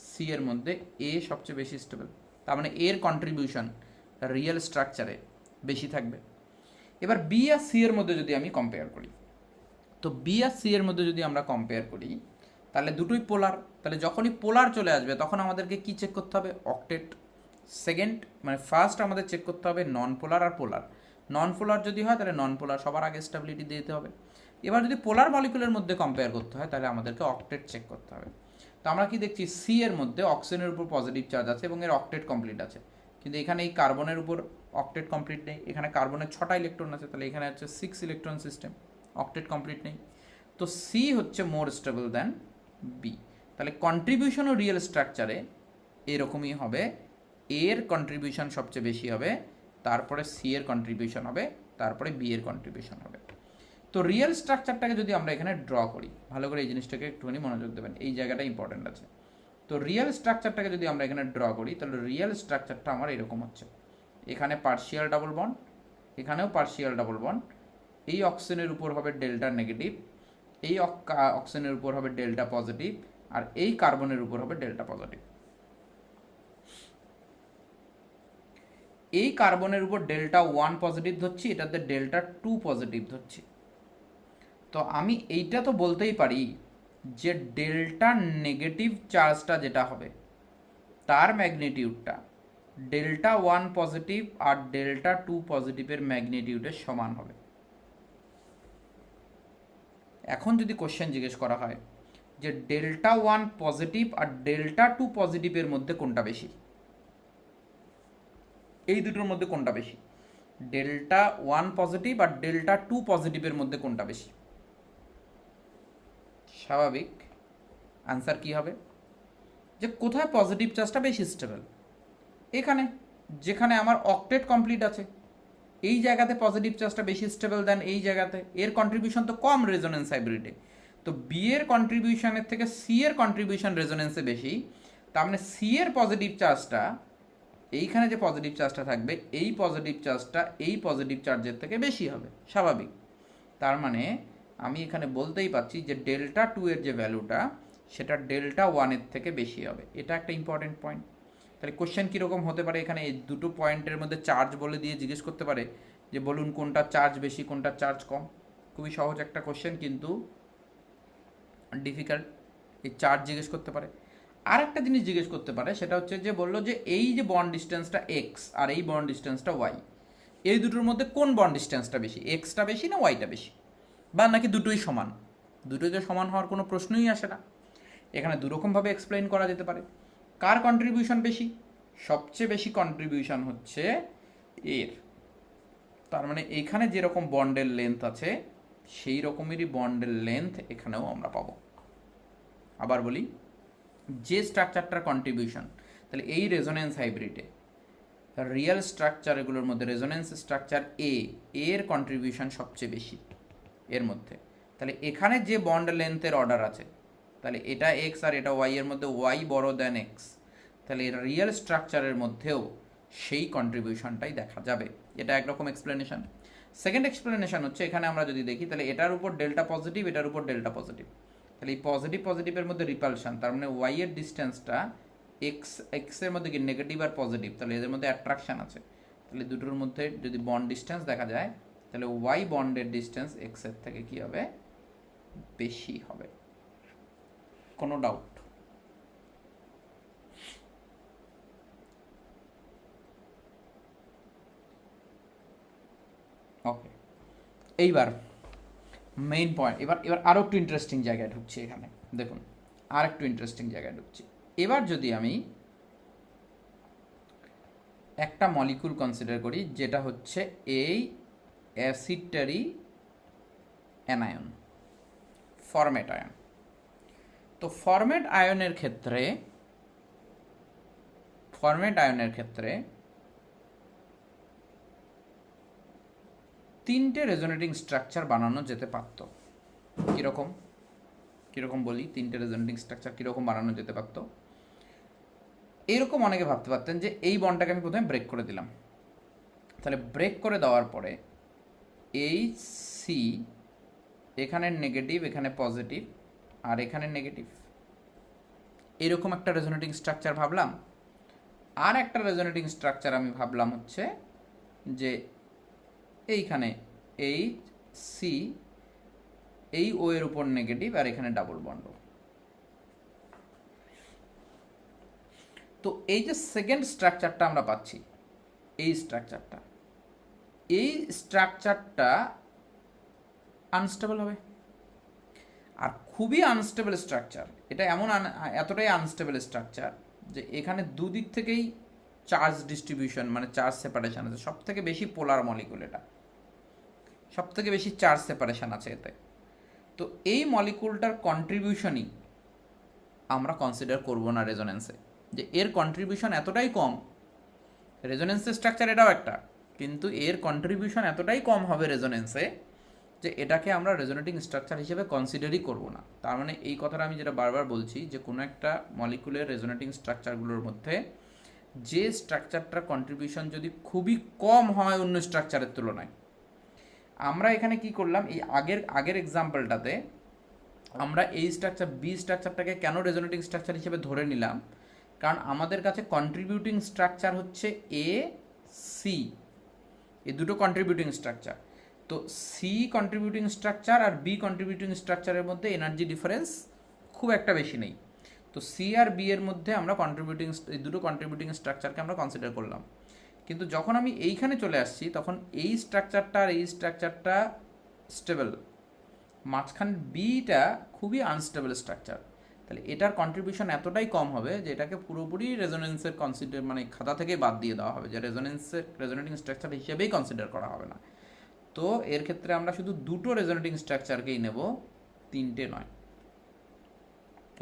[SPEAKER 1] C এর মধ্যে A সবচেয়ে বেশি স্টেবল, তার মানে এর কন্ট্রিবিউশন রিয়েল স্ট্রাকচারে বেশি থাকবে। এবার B আর C এর মধ্যে যদি আমি কম্পেয়ার করি, তো B আর C এর মধ্যে যদি আমরা কম্পেয়ার করি, তাহলে দুটোই পোলার। তাহলে যখনই পোলার চলে আসবে তখন আমাদেরকে কি চেক করতে হবে, অক্টেট। সেকেন্ড মানে ফার্স্ট আমাদের চেক করতে হবে নন পোলার আর পোলার। নন পোলার যদি হয় তাহলে নন পোলার সবার আগে স্টেবিলিটি দিতে হবে। এবার যদি পোলার মলিকুলের মধ্যে কম্পেয়ার করতে হয় তাহলে আমাদেরকে অক্টেট চেক করতে হবে। তো আমরা কি দেখছি, সি এর মধ্যে অক্সিজেনের উপর পজিটিভ চার্জ আছে এবং এর অক্টেট কমপ্লিট আছে, কিন্তু এখানে এই কার্বনের উপর অক্টেট কমপ্লিট নেই। এখানে কার্বনের 6টা ইলেকট্রন আছে, তাহলে এখানে হচ্ছে 6 ইলেকট্রন সিস্টেম, অক্টেট কমপ্লিট নেই। তো সি হচ্ছে মোর স্টেবল দ্যান বি। তাহলে কন্ট্রিবিউশনও রিয়েল স্ট্রাকচারে এরকমই হবে, এর কন্ট্রিবিউশন সবচেয়ে বেশি হবে, তারপরে সি এর কন্ট্রিবিউশন হবে, তারপরে বি এর কন্ট্রিবিউশন হবে। তো রিয়েল স্ট্রাকচারটাকে যদি আমরা এখানে ড্র করি, ভালো করে এই জিনিসটাকে একটুখানি মনোযোগ দেবেন, এই জায়গাটা ইম্পর্টেন্ট আছে। তো রিয়েল স্ট্রাকচারটাকে যদি আমরা এখানে ড্র করি, তাহলে রিয়েল স্ট্রাকচারটা আমার এরকম হচ্ছে, এখানে পার্শিয়াল ডাবল বন্ড, এখানেও পার্শিয়াল ডাবল বন্ড, এই অক্সিজেনের উপর হবে ডেল্টা নেগেটিভ, এই অক্সিজেনের উপর হবে ডেল্টা পজিটিভ, আর এই কার্বনের উপর হবে ডেল্টা পজিটিভ। এই কার্বনের উপর ডেল্টা 1 পজিটিভ ধরছি, এটাতে ডেল্টা 2 পজিটিভ ধরছি। তো আমি এইটা তো বলতেই পারি যে ডেল্টা নেগেটিভ চার্জটা যেটা হবে তার ম্যাগনিটিউডটা ডেল্টা 1 পজিটিভ আর ডেল্টা 2 পজিটিভের ম্যাগনিটিউডের সমান হবে। এখন যদি কোশ্চেন জিজ্ঞেস করা হয় যে ডেল্টা 1 পজিটিভ আর ডেল্টা 2 পজিটিভের মধ্যে কোনটা বেশি, এই দুটোর মধ্যে কোনটা বেশি, ডেল্টা 1 পজিটিভ আর ডেল্টা 2 পজিটিভের মধ্যে কোনটা বেশি, স্বাভাবিক আনসার কি হবে, যে কোথায় পজিটিভ চার্জটা বেশি স্টেবল, এখানে যেখানে আমার অক্টেট কমপ্লিট আছে এই জায়গাতে পজিটিভ চার্জটা বেশি স্টেবল দেন এই জায়গাতে, এর কন্ট্রিবিউশন তো কম রেজোনেন্স হাইব্রিডে। তো বি এর কন্ট্রিবিউশনের থেকে সি এর কন্ট্রিবিউশন রেজোনেন্সে বেশি, তার মানে সি এর পজিটিভ চার্জটা, এইখানে যে পজিটিভ চার্জটা থাকবে এই পজিটিভ চার্জটা এই পজিটিভ চার্জের থেকে বেশি হবে, স্বাভাবিক। তার মানে আমি এখানে বলতেই পারছি যে ডেল্টা 2 এর যে ভ্যালুটা সেটা ডেল্টা 1 এর থেকে বেশি হবে। এটা একটা ইম্পর্টেন্ট পয়েন্ট। তাহলে কোশ্চেন কীরকম হতে পারে, এখানে এই দুটো পয়েন্টের মধ্যে চার্জ বলে দিয়ে জিজ্ঞেস করতে পারে যে বলুন কোনটা চার্জ বেশি কোনটা চার্জ কম। খুবই সহজ একটা কোশ্চেন, কিন্তু ডিফিকাল্ট, এই চার্জ জিজ্ঞেস করতে পারে। আর একটা জিনিস জিজ্ঞেস করতে পারে, সেটা হচ্ছে যে বললো যে এই যে বন্ড ডিস্টেন্সটা এক্স আর এই বন্ড ডিস্টেন্সটা ওয়াই, এই দুটোর মধ্যে কোন বন্ড ডিস্টেন্সটা বেশি, এক্সটা বেশি না ওয়াইটা বেশি, বা নাকি দুটোই সমান। দুটোই তো সমান হওয়ার কোনো প্রশ্নই আসে না। এখানে দুরকমভাবে এক্সপ্লেইন করা যেতে পারে। কার কন্ট্রিবিউশন বেশি? সবচেয়ে বেশি কন্ট্রিবিউশন হচ্ছে এর। তার মানে এখানে যেরকম বন্ডের লেন্থ আছে সেই রকমেরই বন্ডের লেন্থ এখানেও আমরা পাবো। আবার বলি, যে স্ট্রাকচারটার কন্ট্রিবিউশন, তাহলে এই রেজোনেন্স হাইব্রিডে রিয়েল স্ট্রাকচারগুলোর মধ্যে রেজোনেন্স স্ট্রাকচার এর কন্ট্রিবিউশন সবচেয়ে বেশি এর মধ্যে। তাহলে এখানে যে বন্ড লেন্থের অর্ডার আছে, তাহলে এটা এক্স আর এটা ওয়াই এর মধ্যে ওয়াই বড় দেন এক্স, তাহলে রিয়েল স্ট্রাকচারের মধ্যেও সেই কন্ট্রিবিউশনটাই দেখা যাবে। এটা একরকম এক্সপ্লেনেশন। সেকেন্ড এক্সপ্লেনেশন হচ্ছে, এখানে আমরা যদি দেখি তাহলে এটার উপর ডেল্টা পজিটিভ, এটার উপর ডেল্টা পজিটিভ, তাহলে এই পজিটিভ পজিটিভের মধ্যে রিপালশন, তার মানে ওয়াই এর ডিস্টেন্সটা এক্সের মধ্যে কি নেগেটিভ আর পজিটিভ, তাহলে এদের মধ্যে অ্যাট্রাকশন আছে। তাহলে দুটোর মধ্যে যদি বন্ড ডিস্টেন্স দেখা যায়, তাহলে ওয়াই বন্ডের ডিস্টেন্স এক্সের থেকে কি হবে, বেশি হবে। কোনো ডাউট? ওকে, এইবার মেইন পয়েন্ট, এবার এবার আরও একটু ইন্টারেস্টিং জায়গায় ঢুকছি। এখানে দেখুন, আর একটু ইন্টারেস্টিং জায়গায় ঢুকছি। এবার যদি আমি একটা মলিকুল কনসিডার করি, যেটা হচ্ছে এই অ্যাসিডটারি অ্যানায়ন, ফরম্যাট আয়ন। তো ফরম্যাট আয়নের ক্ষেত্রে তিনটে রেজোনেটিং স্ট্রাকচার বানানো যেতে পারত। কীরকম বলি, তিনটে রেজোনেটিং স্ট্রাকচার কীরকম বানানো যেতে পারত? এইরকম অনেকে ভাবতে পারতেন যে এই বন্ডটাকে আমি প্রথমে ব্রেক করে দিলাম, তাহলে ব্রেক করে দেওয়ার পরে এই সি এখানে নেগেটিভ, এখানে পজিটিভ, আর এখানে নেগেটিভ, এরকম একটা রেজোনেটিং স্ট্রাকচার ভাবলাম। আর একটা রেজোনেটিং স্ট্রাকচার আমি ভাবলাম হচ্ছে যে এইখানে এই সি, এই ও এর উপর নেগেটিভ, আর এখানে ডাবল বন্ড। তো এই যে সেকেন্ড স্ট্রাকচারটা আমরা পাচ্ছি, এই স্ট্রাকচারটা আনস্টেবল হবে, আর খুবই আনস্টেবল স্ট্রাকচার। এটা এতটাই আনস্টেবল স্ট্রাকচার যে এখানে দুদিক থেকেই চার্জ ডিস্ট্রিবিউশন, মানে চার্জ সেপারেশন আছে। সব থেকে বেশি পোলার মলিকুল, এটা সব থেকে বেশি চার্জ সেপারেশন আছে এতে। তো এই মলিকুলটার কন্ট্রিবিউশনই আমরা কনসিডার করব না রেজোনেন্সে, যে এর কন্ট্রিবিউশন এতটাই কম। রেজোনেন্সের স্ট্রাকচার এটাও একটা, কিন্তু এর কন্ট্রিবিউশন এতটাই কম হবে রেজোনেন্সে যে এটাকে আমরা রেজোনেটিং স্ট্রাকচার হিসেবে কনসিডারই করব না। তার মানে এই কথাটা আমি যেটা বারবার বলছি, যে কোনো একটা মলিকুলের রেজোনেটিং স্ট্রাকচারগুলোর মধ্যে যে স্ট্রাকচারটার কন্ট্রিবিউশন যদি খুবই কম হয় অন্য স্ট্রাকচারের তুলনায়, আমরা এখানে কি করলাম, এই আগের এক্সাম্পলটাতে আমরা এই বি স্ট্রাকচারটাকে কেন রেজোনেটিং স্ট্রাকচার হিসেবে ধরে নিলাম, কারণ আমাদের কাছে কন্ট্রিবিউটিং স্ট্রাকচার হচ্ছে এ সি, এই দুটো কন্ট্রিবিউটিং স্ট্রাকচার। তো সি কন্ট্রিবিউটিং স্ট্রাকচার আর বি কন্ট্রিবিউটিং স্ট্রাকচারের মধ্যে এনার্জি ডিফারেন্স খুব একটা বেশি নেই। তো সি আর বি এর মধ্যে আমরা এই দুটো কন্ট্রিবিউটিং স্ট্রাকচারকে আমরা কনসিডার করলাম। কিন্তু যখন আমি এইখানে চলে আসছি, তখন এই স্ট্রাকচারটা আর এই স্ট্রাকচারটা স্টেবল, মাঝখানে বিটা খুবই আনস্টেবল স্ট্রাকচার। তাহলে এটার কন্ট্রিবিউশন এতটাই কম হবে যে এটাকে পুরোপুরি রেজোনেন্সের মানে খাতা থেকেই বাদ দিয়ে দেওয়া হবে, যে রেজোনেটিং স্ট্রাকচার হিসেবেই কনসিডার করা হবে না। তো এর ক্ষেত্রে আমরা শুধু দুটো রেজোনেটিং স্ট্রাকচারকেই নেব, তিনটে নয়।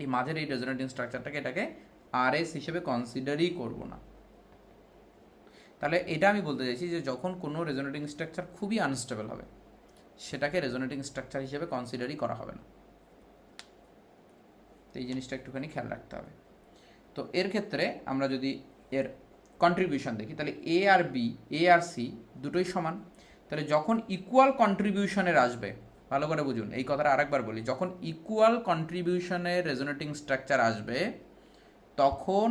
[SPEAKER 1] এই মাঝের এই রেজোনেটিং স্ট্রাকচারটাকে, এটাকে আরএস হিসেবে কনসিডারই করব না। তাহলে এটা আমি বলতে চাইছি যে যখন কোনো রেজোনেটিং স্ট্রাকচার খুবই আনস্টেবল হবে, সেটাকে রেজোনেটিং স্ট্রাকচার হিসেবে কনসিডারই করা হবে না। তো এই জিনিসটা একটুখানি খেয়াল রাখতে হবে। তো এর ক্ষেত্রে আমরা যদি এর কন্ট্রিবিউশন দেখি, তাহলে এ আর সি দুটোই সমান। তাহলে যখন ইকুয়াল কন্ট্রিবিউশনের আসবে, ভালো করে বুঝুন এই কথাটা আরেকবার বলি, যখন ইকুয়াল কন্ট্রিবিউশনের রেজোনেটিং স্ট্রাকচার আসবে, তখন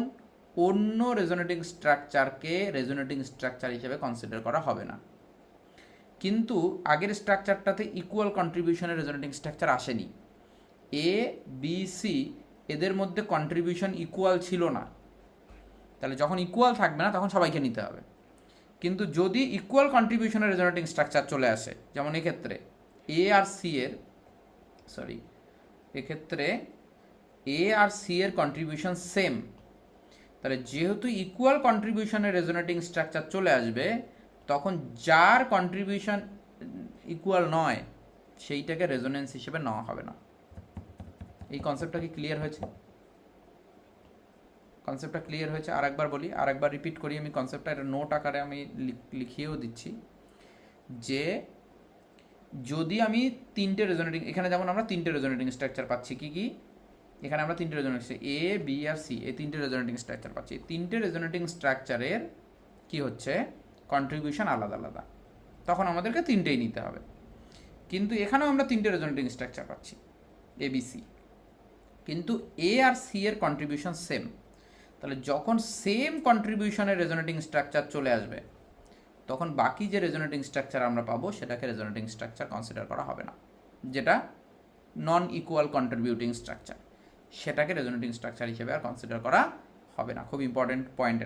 [SPEAKER 1] অন্য রেজোনেটিং স্ট্রাকচারকে রেজোনেটিং স্ট্রাকচার হিসেবে কনসিডার করা হবে না। কিন্তু আগের স্ট্রাকচারটাতে ইকুয়াল কন্ট্রিবিউশনের রেজোনেটিং স্ট্রাকচার আসেনি, এ বি সি এদের মধ্যে কন্ট্রিবিউশন ইকুয়াল ছিল না, তাহলে যখন ইকুয়াল থাকবে না তখন সবাইকে নিতে হবে। কিন্তু যদি ইকুয়াল কন্ট্রিবিউশনের রেজোনেটিং স্ট্রাকচার চলে আসে, যেমন এক্ষেত্রে এ আর সি এর এক্ষেত্রে এ আর সি এর কন্ট্রিবিউশন সেম, তাহলে যেহেতু ইকুয়াল কন্ট্রিবিউশনের রেজোনেটিং স্ট্রাকচার চলে আসবে, তখন যার কন্ট্রিবিউশন ইকুয়াল নয় সেইটাকে রেজোনেন্স হিসেবে নেওয়া হবে না। এই কনসেপ্টটা কি ক্লিয়ার হয়েছে? কনসেপ্টটা ক্লিয়ার হয়েছে? আরেকবার বলি, আরেকবার রিপিট করি আমি কনসেপ্টটা, এটা নোট আকারে আমি লিখিয়েও দিচ্ছি, যে যদি আমি তিনটে রেজোনেটিং, এখানে যেমন আমরা তিনটে রেজোনেটিং স্ট্রাকচার পাচ্ছি, কি কি এখানে আমরা তিনটে resonating, A B R C, এই তিনটে রেজোনেটিং স্ট্রাকচার পাচ্ছি। এই তিনটে রেজোনেটিং স্ট্রাকচারের কি হচ্ছে কন্ট্রিবিউশন আলাদা আলাদা, তখন আমাদেরকে তিনটেই নিতে হবে। কিন্তু এখানেও আমরা তিনটে রেজোনেটিং স্ট্রাকচার পাচ্ছি এ বি সি, কিন্তু এ আর সি এর কন্ট্রিবিউশন সেম, তাহলে যখন সেম কন্ট্রিবিউশনের রেজোনেটিং স্ট্রাকচার চলে আসবে, তখন বাকি যে রেজোনেটিং স্ট্রাকচার আমরা পাবো সেটাকে রেজোনেটিং স্ট্রাকচার কনসিডার করা হবে না, যেটা নন ইকুয়াল কন্ট্রিবিউটিং স্ট্রাকচার, সেটাকে রেজোনেটিং স্ট্রাকচার হিসেবে আর কনসিডার করা হবে না। খুব ইম্পর্টেন্ট পয়েন্ট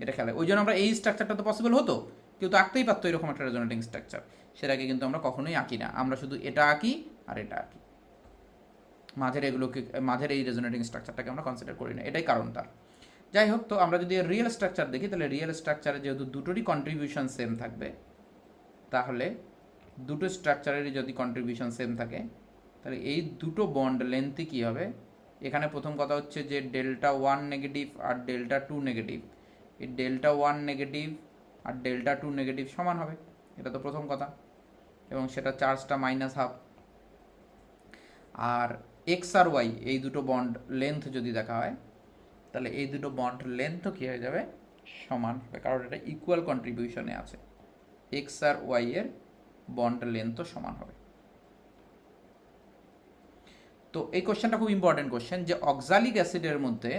[SPEAKER 1] এটা খেলে। ওই জন্য আমরা এই স্ট্রাকচারটা তো পসিবল হতো, কেউ তো আঁকতেই পারতো এরকম একটা রেজোনেটিং স্ট্রাকচার, সেটাকে কিন্তু আমরা কখনোই আঁকি না, আমরা শুধু এটা আঁকি আর এটা আঁকি, মাঝের এই রেজোনেটিং স্ট্রাকচারটাকে আমরা কনসিডার করি না, এটাই কারণ তার। যাই হোক, তো আমরা যদি রিয়েল স্ট্রাকচার দেখি, তাহলে রিয়েল স্ট্রাকচারে যেহেতু দুটোরই কন্ট্রিবিউশন সেম থাকবে, তাহলে দুটো স্ট্রাকচারেরই যদি কন্ট্রিবিউশন সেম থাকে, তাহলে এই দুটো বন্ড লেন্থই কী হবে, এখানে প্রথম কথা হচ্ছে যে ডেল্টা ওয়ান নেগেটিভ আর ডেল্টা টু নেগেটিভ, এই ডেল্টা ওয়ান নেগেটিভ আর ডেল্টা টু নেগেটিভ সমান হবে, এটা তো প্রথম কথা, এবং সেটা চার্জটা -12। আর এক্স আর ওয়াই এই দুটো বন্ড লেন্থ যদি দেখা হয়, তাহলে এই দুটো বন্ড লেন্থও কী হয়ে যাবে, সমান হবে, কারণ এটা ইকুয়াল কন্ট্রিবিউশনে আছে, এক্স আর ওয়াই এর বন্ড লেন্থও সমান হবে। তো এই কোশ্চেনটা খুব ইম্পর্টেন্ট কোশ্চেন, যে অক্সালিক অ্যাসিডের মধ্যে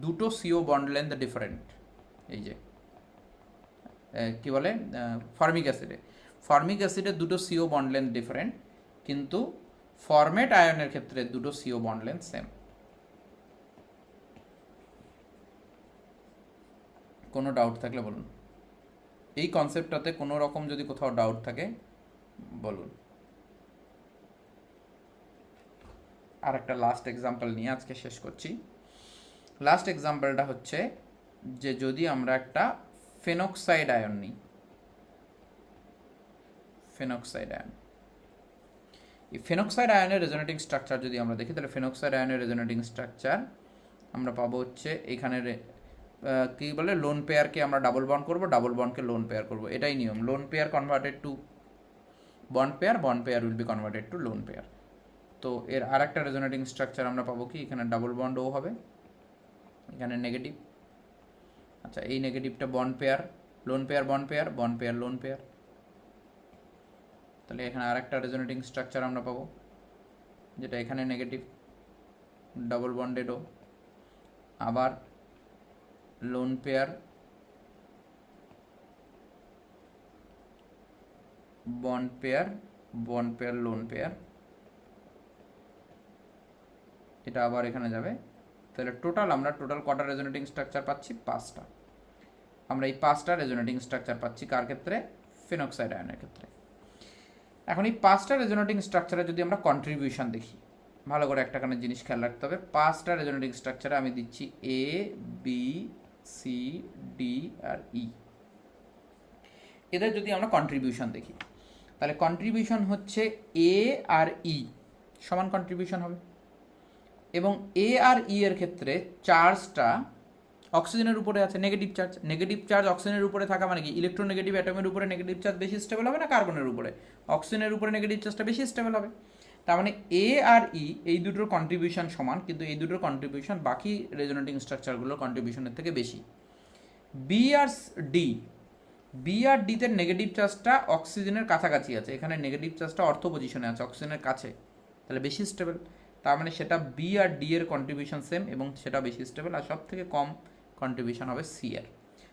[SPEAKER 1] দুটো সিও বন্ড লেন্থ ডিফারেন্ট, এই যে কি বলে ফর্মিক অ্যাসিডের দুটো সিও বন্ড লেন্থ ডিফারেন্ট, কিন্তু ফরমেট আয়নের ক্ষেত্রে দুটো সিও বন্ড লেন্থ সেম। কোনো ডাউট থাকলে বলুন, এই কনসেপ্টটাতে কোনো রকম যদি কোথাও ডাউট থাকে বলুন। আর একটা লাস্ট এক্সাম্পল নিয়ে আজকে শেষ করছি। লাস্ট এক্সাম্পলটা হচ্ছে যে যদি আমরা একটা ফেনক্সাইড আয়ন নিই, ফেনক্সাইড আয়ন, এই ফেনক্সাইড আয়নের রেজোনেটিং স্ট্রাকচার যদি আমরা দেখি, তাহলে ফেনক্সাইড আয়নের রেজোনেটিং স্ট্রাকচার আমরা পাবো হচ্ছে এখানে কী বলে, লোন পেয়ারকে আমরা ডাবল বন্ড করবো, ডাবল বন্ডকে লোন পেয়ার করবো, এটাই নিয়ম। Lone pair converted to bond pair, bond pair will be converted to lone pair. তো এর আর একটা রেজোনেটিং স্ট্রাকচার আমরা পাবো কি, এখানে ডাবল বন্ড ও হবে, এখানে নেগেটিভ, আচ্ছা এই নেগেটিভটা bond pair, lone pair bond pair, bond pair lone pair, তাহলে এখানে আর একটা রেজোনেটিং স্ট্রাকচার আমরা পাবো, যেটা এখানে নেগেটিভ ডাবল বন্ডেড ও, আবার loan pair bond pair, bond pair lone pair, এটা আবার এখানে যাবে। তাহলে আমরা টোটাল কটা রেজোনেটিং স্ট্রাকচার পাচ্ছি, 5টা। আমরা এই 5টা রেজোনেটিং স্ট্রাকচার পাচ্ছি কার ক্ষেত্রে, ফেনক্সাইড আয়নের ক্ষেত্রে। এখন এই 5টা রেজোনেটিং স্ট্রাকচারে যদি আমরা কন্ট্রিবিউশন দেখি, ভালো করে একটাখানে জিনিস খেয়াল রাখতে হবে, 5টা রেজোনেটিং স্ট্রাকচারে আমি দিচ্ছি এ বি সি ডি আর ই, এদের যদি আমরা কন্ট্রিবিউশন দেখি, তাহলে কন্ট্রিবিউশন হচ্ছে এ আর ই সমান কন্ট্রিবিউশন হবে, এবং এ আর ই এর ক্ষেত্রে চার্জটা অক্সিজেনের উপরে আছে, নেগেটিভ চার্জ অক্সিজেনের উপরে থাকা মানে কি, ইলেকট্রোনেগেটিভ অ্যাটমের উপরে নেগেটিভ চার্জ বেশি স্টেবল হবে না কার্বনের উপরে, অক্সিজেনের উপরে নেগেটিভ চার্জটা বেশি স্টেবল হবে। তার মানে এ আর ই এই দুটোর কন্ট্রিবিউশন সমান, কিন্তু এই দুটোর কন্ট্রিবিউশন বাকি রেজোনেটিং স্ট্রাকচারগুলোর কন্ট্রিবিউশনের থেকে বেশি। বি আর ডিতে নেগেটিভ চার্জটা অক্সিজেনের কাছাকাছি আছে, এখানে নেগেটিভ চার্জটা অর্থ পজিশনে আছে অক্সিজেনের কাছে, তাহলে বেশি স্টেবল, তার মানে সেটা বি আর ডি এর কন্ট্রিবিউশন সেম এবং সেটা বেশি স্টেবল, আর সব থেকে কম কন্ট্রিবিউশন হবে সি এর।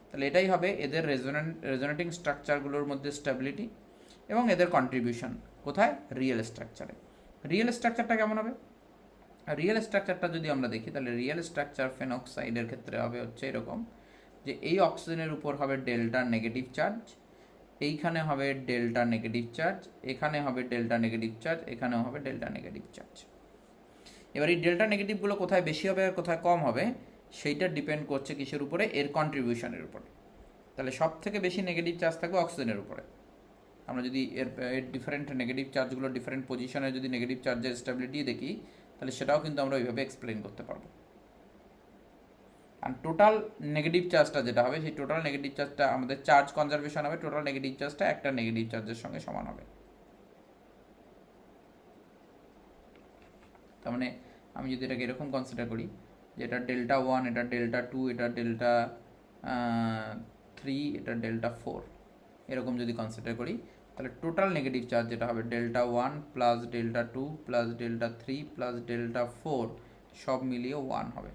[SPEAKER 1] তাহলে এটাই হবে এদের রেজোনেটিং স্ট্রাকচারগুলোর মধ্যে স্টেবিলিটি এবং এদের কন্ট্রিবিউশন কোথায়, রিয়েল স্ট্রাকচারে। রিয়েল স্ট্রাকচারটা কেমন হবে, রিয়েল স্ট্রাকচারটা যদি আমরা দেখি তাহলে রিয়েল স্ট্রাকচার ফেনক্সাইডের ক্ষেত্রে হবে হচ্ছে এরকম, যে এই অক্সিজেনের উপর হবে ডেল্টা নেগেটিভ চার্জ, এইখানে হবে ডেল্টা নেগেটিভ চার্জ, এখানে হবে ডেল্টা নেগেটিভ চার্জ, এখানেও হবে ডেল্টা নেগেটিভ চার্জ। এবার এই ডেল্টা নেগেটিভগুলো কোথায় বেশি হবে আর কোথায় কম হবে সেইটা ডিপেন্ড করছে কিসের উপরে, এর কন্ট্রিবিউশনের উপরে। তাহলে সব থেকে বেশি নেগেটিভ চার্জ থাকবে অক্সিজেনের উপরে। আমরা যদি এর ডিফারেন্ট নেগেটিভ চার্জগুলো ডিফারেন্ট পজিশনে যদি নেগেটিভ চার্জের স্টেবিলিটি দেখি তাহলে সেটাও কিন্তু আমরা ওইভাবে এক্সপ্লেন করতে পারবো। আর টোটাল নেগেটিভ চার্জটা যেটা হবে সেই টোটাল নেগেটিভ চার্জটা আমাদের চার্জ কনজারভেশন হবে, টোটাল নেগেটিভ চার্জটা একটা নেগেটিভ চার্জের সঙ্গে সমান হবে। তার মানে আমি যদি এটাকে এরকম কনসিডার করি যে এটা ডেল্টা 1, এটা ডেল্টা 2, এটা ডেল্টা 3, এটা ডেল্টা 4, এরকম যদি কনসিডার করি তাহলে টোটাল নেগেটিভ চার্জ যেটা হবে delta 1 plus delta 2 plus delta 3 plus delta 4 সব মিলিয়ে 1 হবে।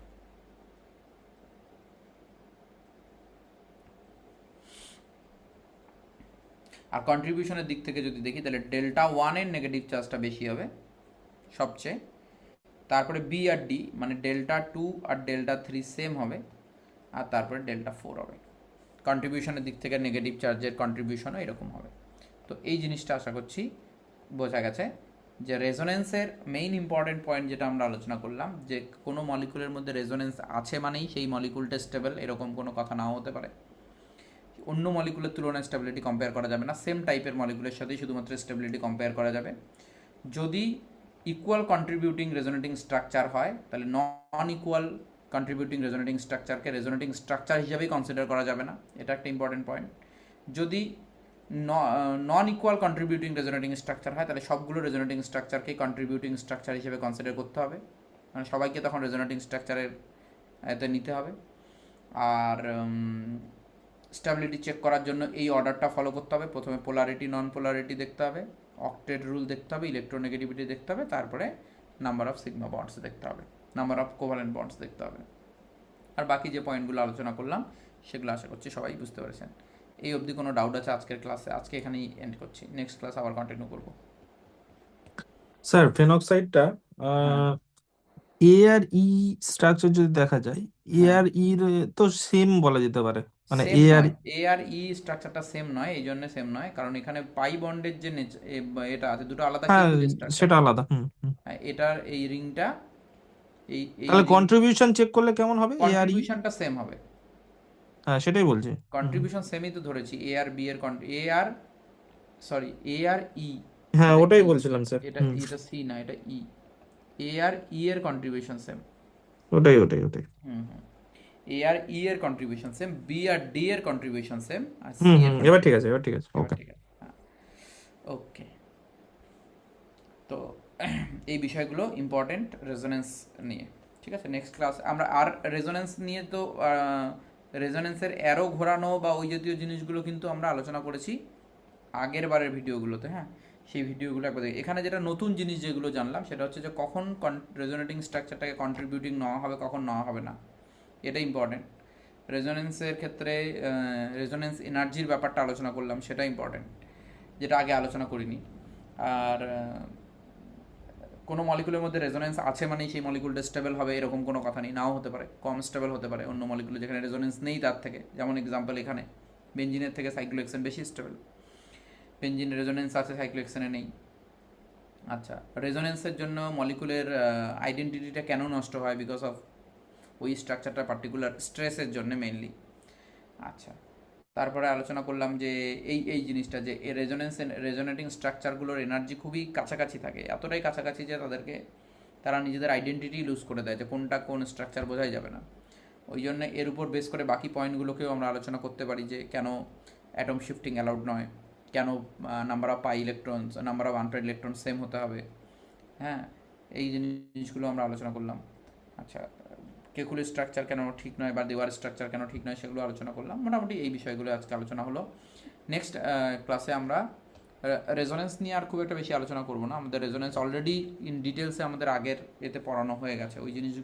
[SPEAKER 1] আর কন্ট্রিবিউশনের দিক থেকে যদি দেখি তাহলে ডেল্টা 1-এর নেগেটিভ চার্জটা বেশি হবে সবচেয়ে, তারপরে বি আর ডি মানে ডেল্টা 2 আর ডেল্টা 3 সেম হবে, আর তারপরে ডেল্টা 4 হবে। কন্ট্রিবিউশনের দিক থেকে নেগেটিভ চার্জের কন্ট্রিবিউশনও এরকম হবে। তো এই জিনিসটা আশা করছি বোঝা গেছে যে রেজোনেন্সের মেইন ইম্পর্টেন্ট পয়েন্ট যেটা আমরা আলোচনা করলাম, যে কোনো মলিকুলের মধ্যে রেজোনেন্স আছে মানেই সেই মলিকুলটা স্টেবল, এরকম কোনো কথা নাও হতে পারে। অন্য মলিকুলের তুলনায় স্টেবিলিটি কম্পেয়ার করা যাবে না, সেম টাইপের মলিকুলের সাথেই শুধুমাত্র স্টেবিলিটি কম্পেয়ার করা যাবে। যদি ইকুয়াল কন্ট্রিবিউটিং রেজোনেটিং স্ট্রাকচার হয় তাহলে নন ইকুয়াল কন্ট্রিবিউটিং রেজোনেটিং স্ট্রাকচারকে রেজোনেটিং স্ট্রাকচার হিসেবেই কনসিডার করা যাবে না, এটা একটা ইম্পর্টেন্ট পয়েন্ট। যদি non equal contributing resonating structure হয় তাহলে সবগুলো রেজোনেটিং স্ট্রাকচারকেই কন্ট্রিবিউটিং স্ট্রাকচার হিসেবে কনসিডার করতে হবে, মানে সবাইকে তখন রেজোনেটিং স্ট্রাকচারের এতে নিতে হবে। আর স্ট্যাবিলিটি চেক করার জন্য এই অর্ডারটা ফলো করতে হবে, প্রথমে পোলারিটি নন পোলারিটি দেখতে হবে, অক্টেট রুল দেখতে হবে, ইলেকট্রোনেগেটিভিটি দেখতে হবে, তারপরে নাম্বার অফ সিগমা বন্ডস দেখতে হবে, নাম্বার অফ কোভালেন্ট বন্ডস দেখতে হবে। আর বাকি যে পয়েন্টগুলো আলোচনা করলাম সেগুলো আশা করছি সবাই বুঝতে পেরেছেন। এই অবধি কোনো ডাউট আছে আজকের ক্লাসে? আজকে এখানেই এন্ড করছি, নেক্সট ক্লাস আবার কন্টিনিউ করবো।
[SPEAKER 2] স্যার ফেনক্সাইডটা
[SPEAKER 1] হ্যাঁ
[SPEAKER 2] এ আর ই স্ট্রাকচার যদি দেখা যায়, এ
[SPEAKER 1] হ্যাঁ,
[SPEAKER 2] আর ইর তো সেম বলা যেতে পারে, মানে
[SPEAKER 1] সেম
[SPEAKER 2] এ আর
[SPEAKER 1] নয়, এ আর ই স্ট্রাকচারটা সেম নয়, এই জন্য সেম নয় কারণ এখানে পাই বন্ডের যে এটা আছে দুটো আলাদা
[SPEAKER 2] হ্যাঁ
[SPEAKER 1] কেবল স্ট্রাকচার।
[SPEAKER 2] সেটা আলাদা। হুম হুম।
[SPEAKER 1] এটার এই রিংটা, এই এই
[SPEAKER 2] তাহলে
[SPEAKER 1] রিং
[SPEAKER 2] কন্ট্রিবিউশন চেক করলে কেমন হবে এ আর ই?
[SPEAKER 1] কন্ট্রিবিউশনটা সেম হবে।
[SPEAKER 2] হ্যাঁ সেটাই বলছি। হুম হুম।
[SPEAKER 1] কন্ট্রিবিউশন সেমই তো ধরেছি, এ আর বি এর এ আর সরি এ আর ই,
[SPEAKER 2] হ্যাঁ
[SPEAKER 1] এটা
[SPEAKER 2] ওটাই
[SPEAKER 1] ই,
[SPEAKER 2] বলছিলাম স্যার।
[SPEAKER 1] এটা
[SPEAKER 2] হুম,
[SPEAKER 1] এটা সি না, এটা ই। এ আর ই এর কন্ট্রিবিউশন সেম।
[SPEAKER 2] ওটাই ওটাই ওটাই।
[SPEAKER 1] হুম হুম, এ আর ই এর কন্ট্রিবিউশন সেম, বি আর ডি এর কন্ট্রিবিউশন সেম, আর
[SPEAKER 2] হুম
[SPEAKER 1] সি এর
[SPEAKER 2] হুম, এবার ঠিক আছে,
[SPEAKER 1] কন্ট্রিবিউশন
[SPEAKER 2] এবার ঠিক
[SPEAKER 1] সেম।
[SPEAKER 2] আছে,
[SPEAKER 1] এবার
[SPEAKER 2] ওকে।
[SPEAKER 1] ঠিক আছে, হ্যাঁ, ওকে। তো এই বিষয়গুলো ইম্পর্টেন্ট রেজোনেন্স নিয়ে। ঠিক আছে, নেক্সট ক্লাস আমরা আর রেজোনেন্স নিয়ে তো রেজোনেন্সের অ্যারো ঘোরানো বা ওই জাতীয় জিনিসগুলো কিন্তু আমরা আলোচনা করেছি আগের বারের ভিডিওগুলোতে। হ্যাঁ, সেই ভিডিওগুলো একবার দেখি। এখানে যেটা নতুন জিনিস যেগুলো জানলাম সেটা হচ্ছে যে কখন রেজোনেটিং স্ট্রাকচারটাকে কন্ট্রিবিউটিং নেওয়া হবে, কখন নেওয়া হবে না, এটা ইম্পর্টেন্ট। রেজোনেন্সের ক্ষেত্রে রেজোনেন্স এনার্জির ব্যাপারটা আলোচনা করলাম, সেটা ইম্পর্টেন্ট, যেটা আগে আলোচনা করিনি। আর কোনো মলিকুলের মধ্যে রেজোনেন্স আছে মানেই সেই মলিকুলটা স্টেবল হবে এরকম কোনো কথা নেই, নাও হতে পারে, কম স্টেবল হতে পারে অন্য মলিকুলে যেখানে রেজোনেন্স নেই তার থেকে। যেমন এক্সাম্পল এখানে বেঞ্জিনের থেকে সাইক্লোহেক্সেন বেশি স্টেবল, বেঞ্জিন রেজোনেন্স আছে সাইক্লোহেক্সেনে নেই। আচ্ছা, রেজোনেন্সের জন্য মলিকুলের আইডেন্টিটিটা কেন নষ্ট হয়? বিকজ অফ ওই স্ট্রাকচারটা পার্টিকুলার স্ট্রেসের জন্য মেনলি। আচ্ছা, তারপরে আলোচনা করলাম যে এই জিনিসটা যে রেজোনেটিং স্ট্রাকচারগুলোর এনার্জি খুবই কাছাকাছি থাকে, এতটাই কাছাকাছি যে তারা নিজেদের আইডেন্টিটি লুজ করে দেয়, যে কোনটা কোন স্ট্রাকচার বোঝাই যাবে না। ওই জন্য এর উপর বেস করে বাকি পয়েন্টগুলোকেও আমরা আলোচনা করতে পারি, যে কেন অ্যাটম শিফটিং অ্যালাউড নয়, কেন number of pi electrons, number of unpaid electron same হতে হবে। হ্যাঁ, এই জিনিসগুলো আমরা আলোচনা করলাম। আচ্ছা, কেকুলের স্ট্রাকচার কেন ঠিক নয় বা দেওয়ার স্ট্রাকচার কেন ঠিক নয় সেগুলো আলোচনা করলাম। মোটামুটি এই বিষয়গুলো আজকে আলোচনা হলো। নেক্সট ক্লাসে আমরা রেজোনেন্স নিয়ে আর খুব একটা বেশি আলোচনা করবো না, আমাদের রেজোনেন্স অলরেডি ইন ডিটেলসে আমাদের আগের এতে পড়ানো হয়ে গেছে।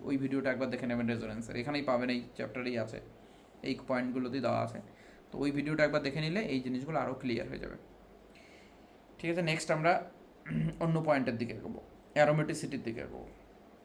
[SPEAKER 1] ওই ভিডিওটা একবার দেখে নেবেন রেজোনেন্সের, এখানেই পাবেন, এই চ্যাপ্টারেই আছে, এই পয়েন্টগুলোতেই দেওয়া আছে। তো ওই ভিডিওটা একবার দেখে নিলে এই জিনিসগুলো আরও ক্লিয়ার হয়ে যাবে। ঠিক আছে, নেক্সট আমরা অন্য পয়েন্টের দিকে এগোবো, অ্যারোমেটিসিটির দিকে এগোবো।